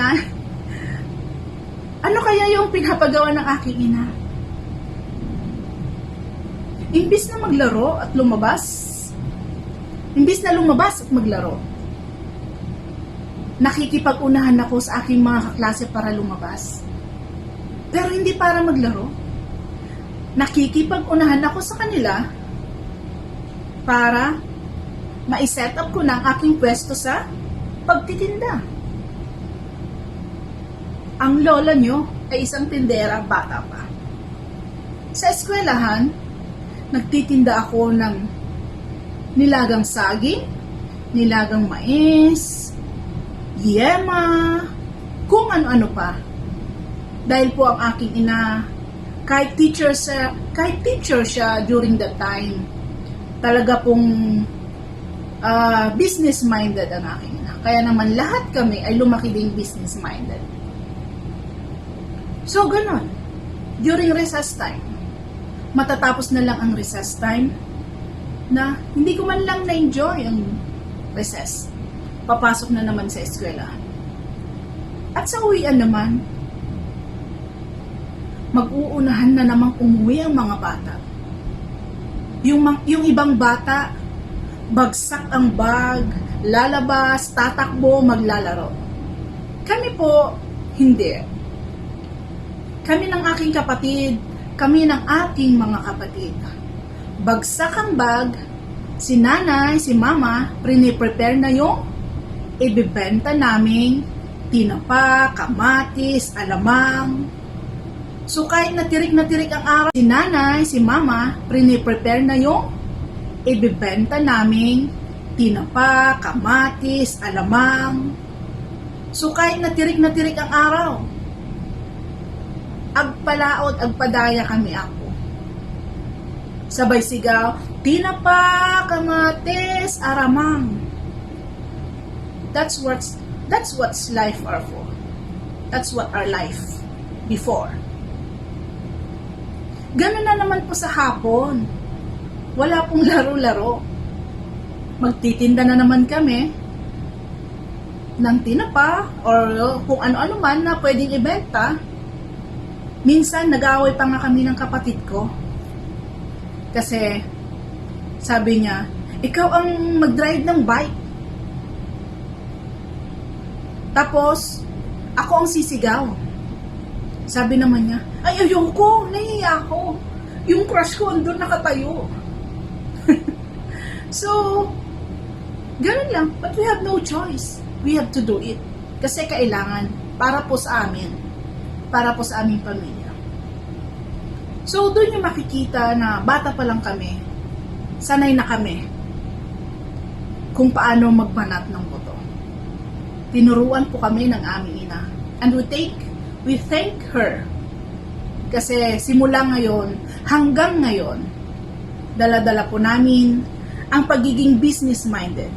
ano kaya yung pinapagawa ng aking ina? Imbis na maglaro at lumabas, imbis na lumabas at maglaro, nakikipag-unahan ako sa aking mga kaklase para lumabas. Pero hindi para maglaro. Nakikipag-unahan ako sa kanila para ma-set up ko na ang aking pwesto sa pagtitinda. Ang lola nyo ay isang tindera bata pa. Sa eskwelahan, nagtitinda ako ng nilagang saging, nilagang mais, yema, kung ano-ano pa. Dahil po ang aking ina, kahit teacher siya during that time, talaga pong business-minded ang aking ina. Kaya naman lahat kami ay lumaki ding business-minded. So, ganon. During recess time, matatapos na lang ang recess time na hindi ko man lang na-enjoy ang recess. Papasok na naman sa eskwela. At sa uwian naman, mag-uunahan na namang umuwi ang mga bata. Yung ibang bata, bagsak ang bag, lalabas, tatakbo, maglalaro. Kami po, hindi. Kami ng aking kapatid, kami ng aking mga kapatid. Bagsak ang bag, si nanay, si mama, prepare na yung ibibenta naming tinapa, kamatis, alamang. So kahit natirik ang araw, si nanay, si mama, prepare na yung ibibenta naming tinapa, kamatis, alamang. So kahit natirik ang araw, agpalaot, agpadaya kami ako. Sabay sigaw, tinapa, kamatis, aramang. That's what's life are for. That's what our life before. Ganun na naman po sa hapon. Wala pong laro-laro. Magtitinda na naman kami ng tinapa or kung ano-ano man na pwedeng ibenta. Minsan, nag-aaway pa nga kami ng kapatid ko. Kasi, sabi niya, ikaw ang mag-drive ng bike. Tapos, ako ang sisigaw. Sabi naman niya, ay ayoko, nahihiya ako. Yung crush ko andun nakatayo. So, ganun lang. But we have no choice. We have to do it. Kasi kailangan. Para po sa amin. Para po sa aming pamilya. So, doon yung makikita na bata pa lang kami. Sanay na kami. Kung paano magbanat ng boto. Tinuruan po kami ng aming ina. And we thank her. Kasi simula ngayon, hanggang ngayon, dala-dala po namin ang pagiging business-minded.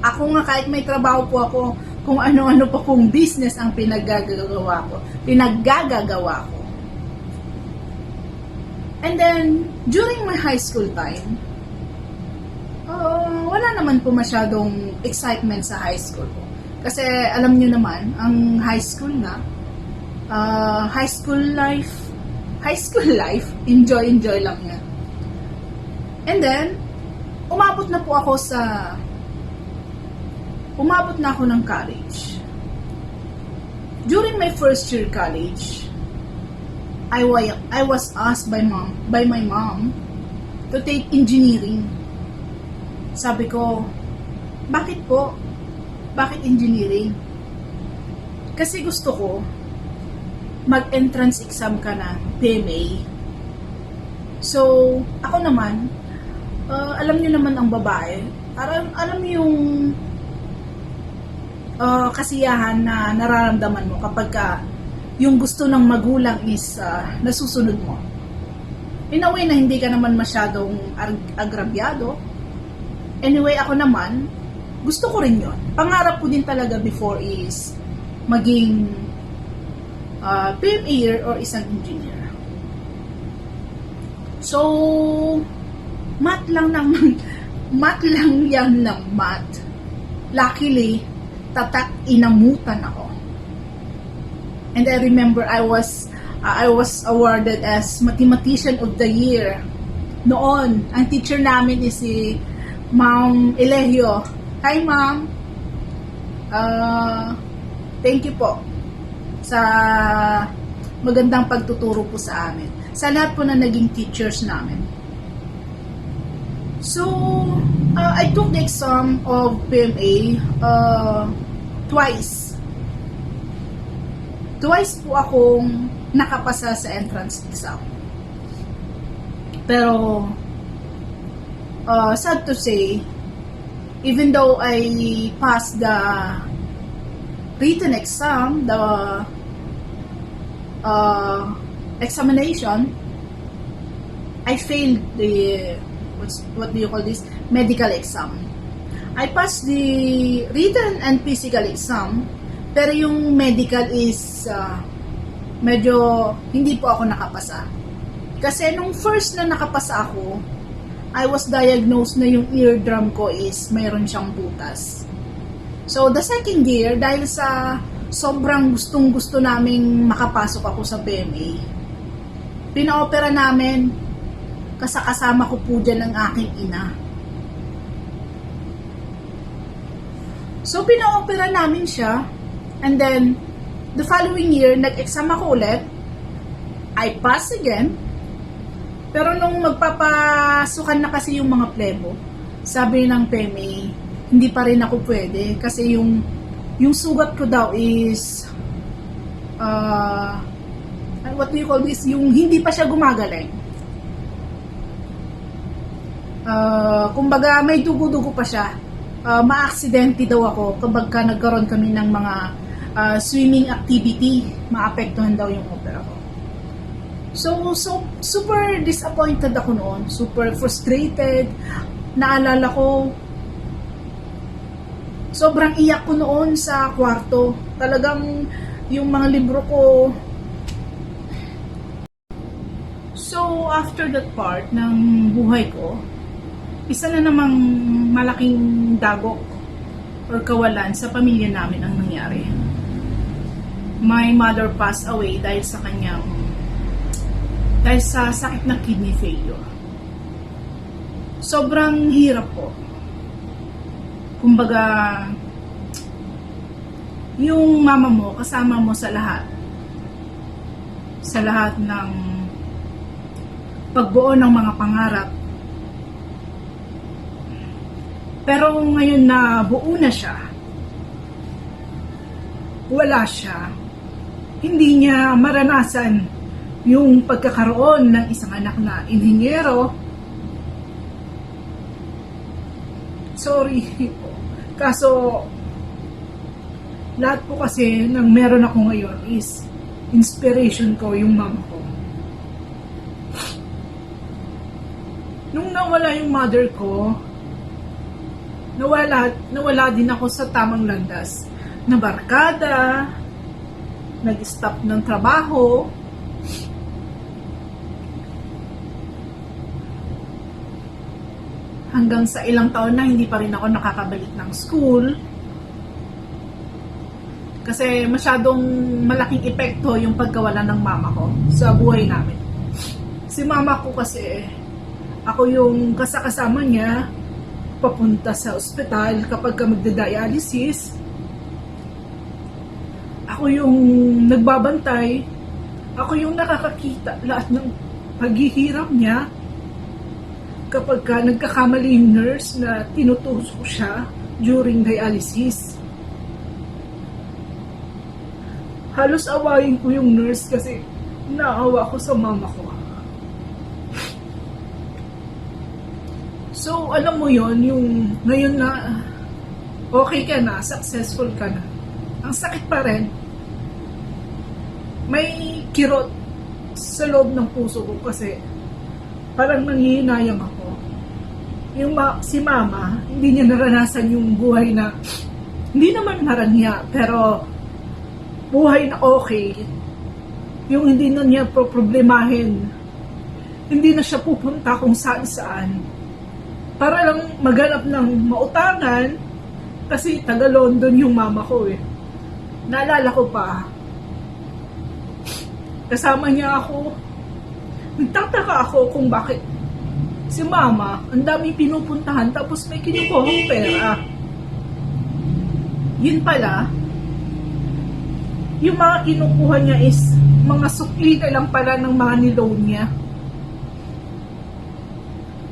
Ako nga kahit may trabaho po ako, kung ano-ano pa kung business ang pinaggagawa ko. And then, during my high school time, wala naman po masyadong excitement sa high school po. Kasi alam nyo naman, ang high school na, high school life, enjoy lang yan. And then, umabot na ako ng college. During my first year college, I was asked by my mom to take engineering. Sabi ko, bakit po? Bakit engineering? Kasi gusto ko mag-entrance exam ka ng PMA. So, ako naman, alam niyo naman ang babae, alam niyo yung kasiyahan na nararamdaman mo kapag yung gusto ng magulang is nasusunod mo. In a way na hindi ka naman masyadong agrabyado. Anyway, ako naman, gusto ko rin yun. Pangarap ko din talaga before is maging PMA or isang engineer. So, math lang yan ng math. Luckily, tatak inamutan ako. And I remember I was awarded as Mathematician of the Year. Noon, ang teacher namin is si Ma'am Elehio. Hi, Ma'am. Thank you po sa magandang pagtuturo po sa amin. Sa lahat po na naging teachers namin. So, I took the exam of PMA twice. Twice po akong nakapasa sa entrance exam. Pero, sad to say, even though I passed the written exam, the examination, I failed the what do you call this? Medical exam. I passed the written and physical exam, pero yung medical is medyo hindi po ako nakapasa. Kasi nung first na nakapasa ako, I was diagnosed na yung eardrum ko is mayroon siyang butas. So the second year, dahil sa sobrang gustong-gusto naming makapasok ako sa PMA, pina-opera namin, kasama ko po dyan ang aking ina. So, pina-opera namin siya. And then, the following year, nag-exam ako ulit. I pass again. Pero nung magpapasukan na kasi yung mga plebo, sabi ng PMA, hindi pa rin ako pwede. Kasi yung sugat ko daw is, what do you call this? Yung hindi pa siya gumagaling. Kumbaga may dugo-dugo pa siya. Ma-aksidente daw ako kapag nagkaroon kami ng mga swimming activity, maapektuhan daw yung opera ko. So super disappointed ako noon, super frustrated. Naalala ko, sobrang iyak ko noon sa kwarto. Talagang yung mga libro ko. So after that part ng buhay ko, isa na namang malaking dagok or kawalan sa pamilya namin ang nangyari. My mother passed away dahil sa sakit na kidney failure. Sobrang hirap po. Kumbaga, yung mama mo, kasama mo sa lahat. Sa lahat ng pagbuo ng mga pangarap. Pero ngayon na buo na siya, wala siya. Hindi niya maranasan yung pagkakaroon ng isang anak na inhinyero. Sorry po. Kaso, lahat po kasi ng meron ako ngayon is inspiration ko yung mama ko. Nung nawala yung mother ko, nawala din ako sa tamang landas. Na barkada, nag-stop ng trabaho, hanggang sa ilang taon na hindi pa rin ako nakakabalik ng school. Kasi masyadong malaking epekto yung pagkawala ng mama ko sa buhay namin. Si mama ko kasi, ako yung kasama niya papunta sa ospital kapag ka magda-dialysis. Ako yung nagbabantay. Ako yung nakakakita lahat ng paghihirap niya. Kapag ka nagkakamali yung nurse na tinutusok siya during dialysis. Halos awayin ko yung nurse kasi naawa ko sa mama ko. So, alam mo yon yung ngayon na okay ka na, successful ka na. Ang sakit pa rin. May kirot sa loob ng puso ko kasi parang nangihinayang ako. Si mama, hindi niya naranasan yung buhay na, hindi naman marangya, pero buhay na okay. Yung hindi na niya problemahin. Hindi na siya pupunta kung saan-saan. Para lang maghanap ng mautangan, kasi taga London yung mama ko eh. Naalala ko pa, kasama niya ako. Nagtataka ako kung bakit si mama, ang daming pinupuntahan tapos may kinukuhang pera. Yun pala, yung mga kinukuha niya is mga sukli na lang pala ng mga niloan niya.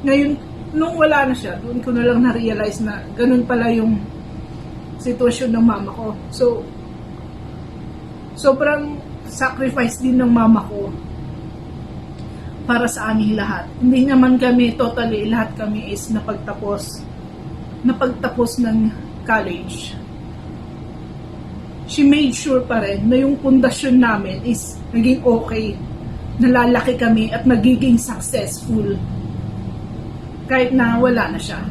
Ngayon, nung wala na siya, doon ko na lang na-realize na ganun pala yung sitwasyon ng mama ko. So, sobrang sacrifice din ng mama ko para sa aming lahat. Hindi naman kami totally, lahat kami is napagtapos ng college. She made sure pa rin na yung pundasyon namin is naging okay. Nalalaki kami at magiging successful. Kahit na wala na siya.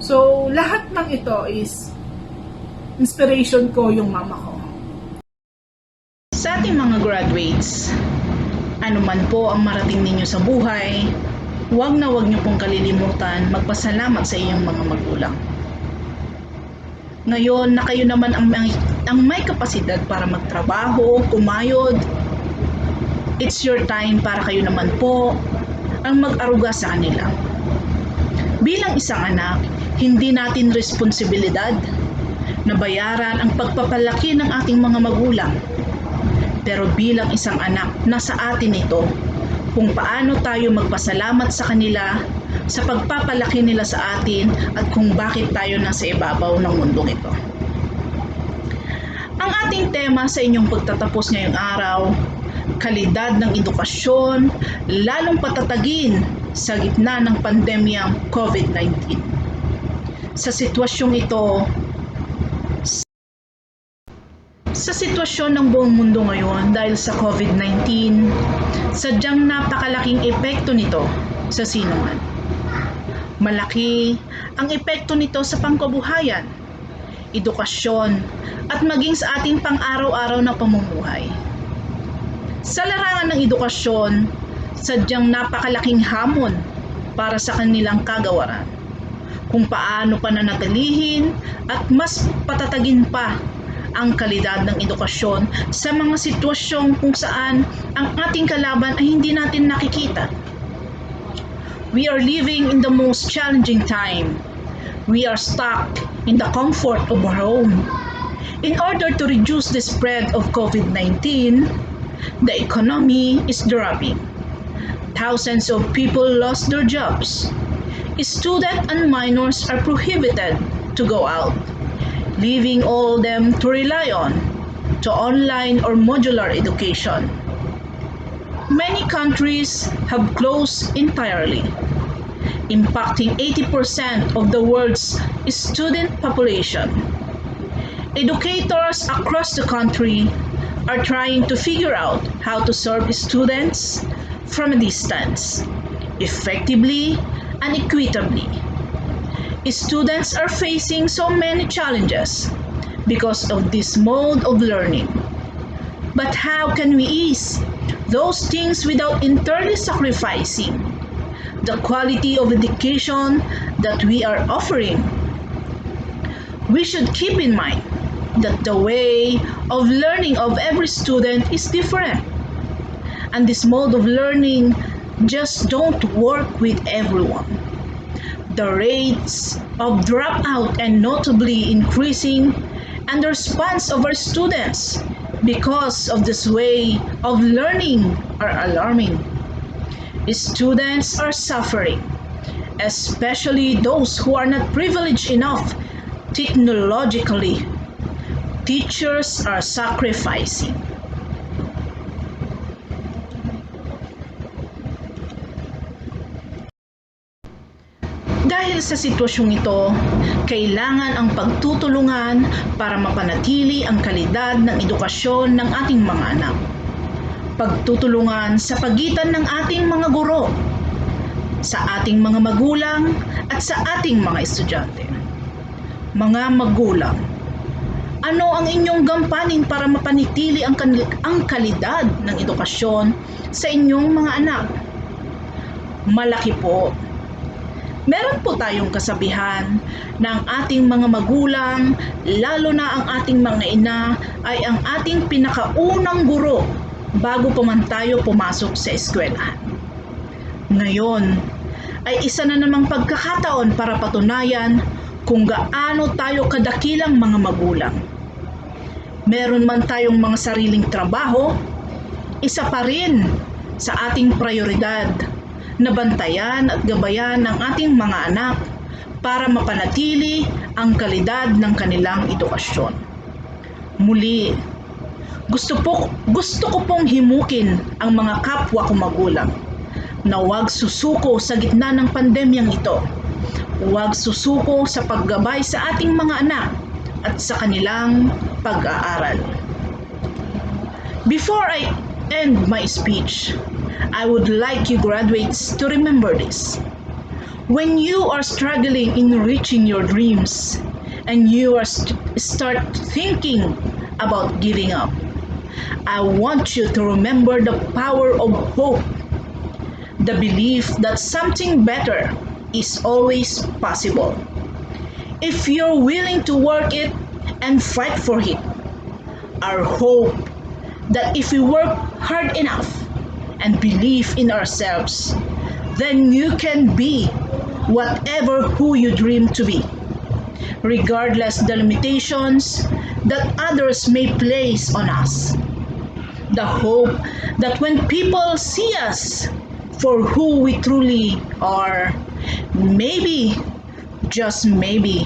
So, lahat ng ito is inspiration ko yung mama ko. Sa ating mga graduates, ano man po ang marating ninyo sa buhay, huwag niyo pong kalilimutan magpasalamat sa iyong mga magulang. Ngayon na kayo naman ang may kapasidad para magtrabaho, kumayod, it's your time para kayo naman po ang mag-aruga sa kanila. Bilang isang anak, hindi natin responsibilidad na bayaran ang pagpapalaki ng ating mga magulang. Pero bilang isang anak, nasa atin ito kung paano tayo magpasalamat sa kanila sa pagpapalaki nila sa atin at kung bakit tayo nasa ibabaw ng mundong ito. Ang ating tema sa inyong pagtatapos ngayong araw, kalidad ng edukasyon, lalong patatagin sa gitna ng pandemyang COVID-19. Sa sitwasyong ito, sa sitwasyon ng buong mundo ngayon dahil sa COVID-19, sadyang napakalaking epekto nito sa sinuman. Malaki ang epekto nito sa pangkabuhayan, edukasyon, at maging sa ating pang-araw-araw na pamumuhay. Sa larangan ng edukasyon, sadyang napakalaking hamon para sa kanilang kagawaran. kung paano pananatilihin at mas patatagin pa ang kalidad ng edukasyon sa mga sitwasyon kung saan ang ating kalaban ay hindi natin nakikita. We are living in the most challenging time. We are stuck in the comfort of our home. In order to reduce the spread of COVID-19, the economy is dropping. Thousands of people lost their jobs. Students and minors are prohibited to go out, leaving all them to rely on to online or modular education. Many countries have closed entirely, impacting 80% of the world's student population. Educators across the country are trying to figure out how to serve students from a distance, effectively and equitably. Students are facing so many challenges because of this mode of learning. But how can we ease those things without entirely sacrificing the quality of education that we are offering? We should keep in mind that the way of learning of every student is different, and this mode of learning just don't work with everyone. The rates of dropout and notably increasing, and the response of our students because of this way of learning are alarming. Students are suffering, especially those who are not privileged enough technologically. Teachers are sacrificing. Dahil sa sitwasyong ito, kailangan ang pagtutulungan para mapanatili ang kalidad ng edukasyon ng ating mga anak. Pagtutulungan sa pagitan ng ating mga guro, sa ating mga magulang at sa ating mga estudyante. Mga magulang, ano ang inyong gampanin para mapanatili ang kalidad ng edukasyon sa inyong mga anak? Malaki po. Meron po tayong kasabihan na ang ating mga magulang, lalo na ang ating mga ina, ay ang ating pinakaunang guro bago pa man tayo pumasok sa eskwelahan. Ngayon, ay isa na namang pagkakataon para patunayan kung gaano tayo kadakilang mga magulang. Meron man tayong mga sariling trabaho, isa pa rin sa ating prioridad na bantayan at gabayan ng ating mga anak para mapanatili ang kalidad ng kanilang edukasyon. Muli, gusto ko pong himukin ang mga kapwa kong magulang na huwag susuko sa gitna ng pandemyang ito. Huwag susuko sa paggabay sa ating mga anak at sa kanilang pag-aaral. Before I end my speech, I would like you graduates to remember this. When you are struggling in reaching your dreams and you are start thinking about giving up, I want you to remember the power of hope, the belief that something better is always possible. If you're willing to work it and fight for it, our hope that if we work hard enough and believe in ourselves, then you can be whatever who you dream to be, regardless the limitations that others may place on us. The hope that when people see us for who we truly are, maybe, just maybe,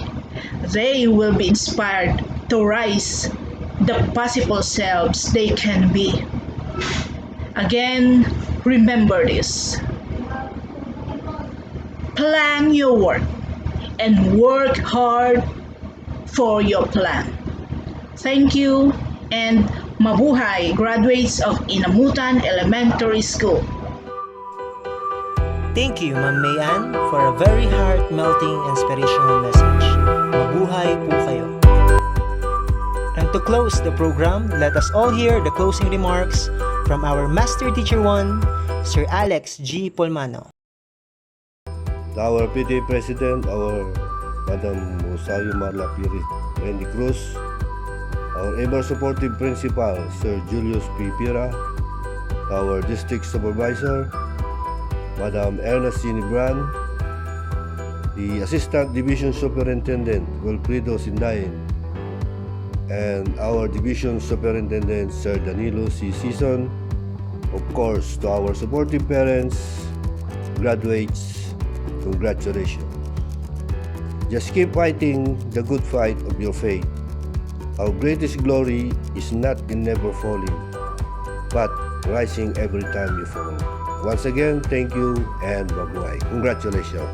they will be inspired to rise the possible selves they can be. Again, remember this. Plan your work and work hard for your plan. Thank you and mabuhay, graduates of Inamotan Elementary School. Thank you, Ma'am Mayan, for a very heart-melting, inspirational message. Mabuhay po kayo. And to close the program, let us all hear the closing remarks from our Master Teacher 1, Sir Alex G. Polmano. Our PTA President, our Madam Rosario Marla Pirit Randy Cruz, our ever supportive principal, Sir Julius P. Pira, our district supervisor, Madam Ernestine Bran, the Assistant Division Superintendent, Wilfredo Sindain, and our Division Superintendent, Sir Danilo C. Season. Of course, to our supportive parents, graduates, congratulations. Just keep fighting the good fight of your faith. Our greatest glory is not in never falling, but rising every time you fall. Once again, thank you and bye-bye. Congratulations.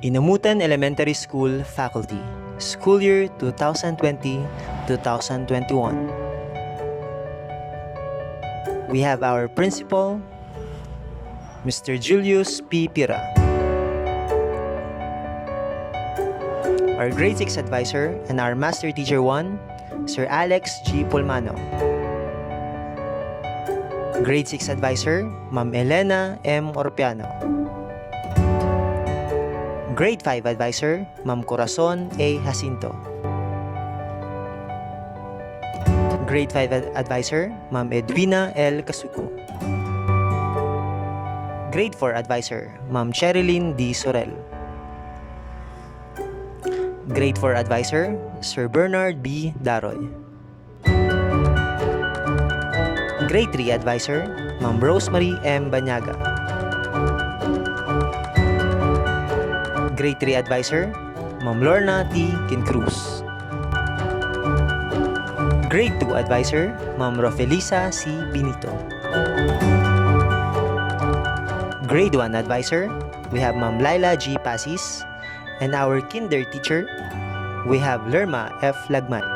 Inamotan Elementary School Faculty, School Year 2020-2021. We have our principal, Mr. Julius P. Pira. Our grade 6 advisor and our master teacher 1, Sir Alex G. Pulmano. Grade 6 advisor, Ma'am Elena M. Orpiano. Grade 5 advisor, Ma'am Corazon A. Jacinto. Grade 5 advisor, Ma'am Edwina L. Casuco. Grade 4 advisor, Ma'am Sherilyn D. Sorel. Grade 4 advisor, Sir Bernard B. Daroy. Grade 3 advisor, Ma'am Rosemary M. Banyaga. Grade 3 advisor, Ma'am Lorna T. Kincruz. Grade 2 advisor, Ma'am Rofelisa C. Binito. Grade 1 advisor, we have Ma'am Laila G. Pasis, and our kinder teacher, we have Lerma F. Lagman.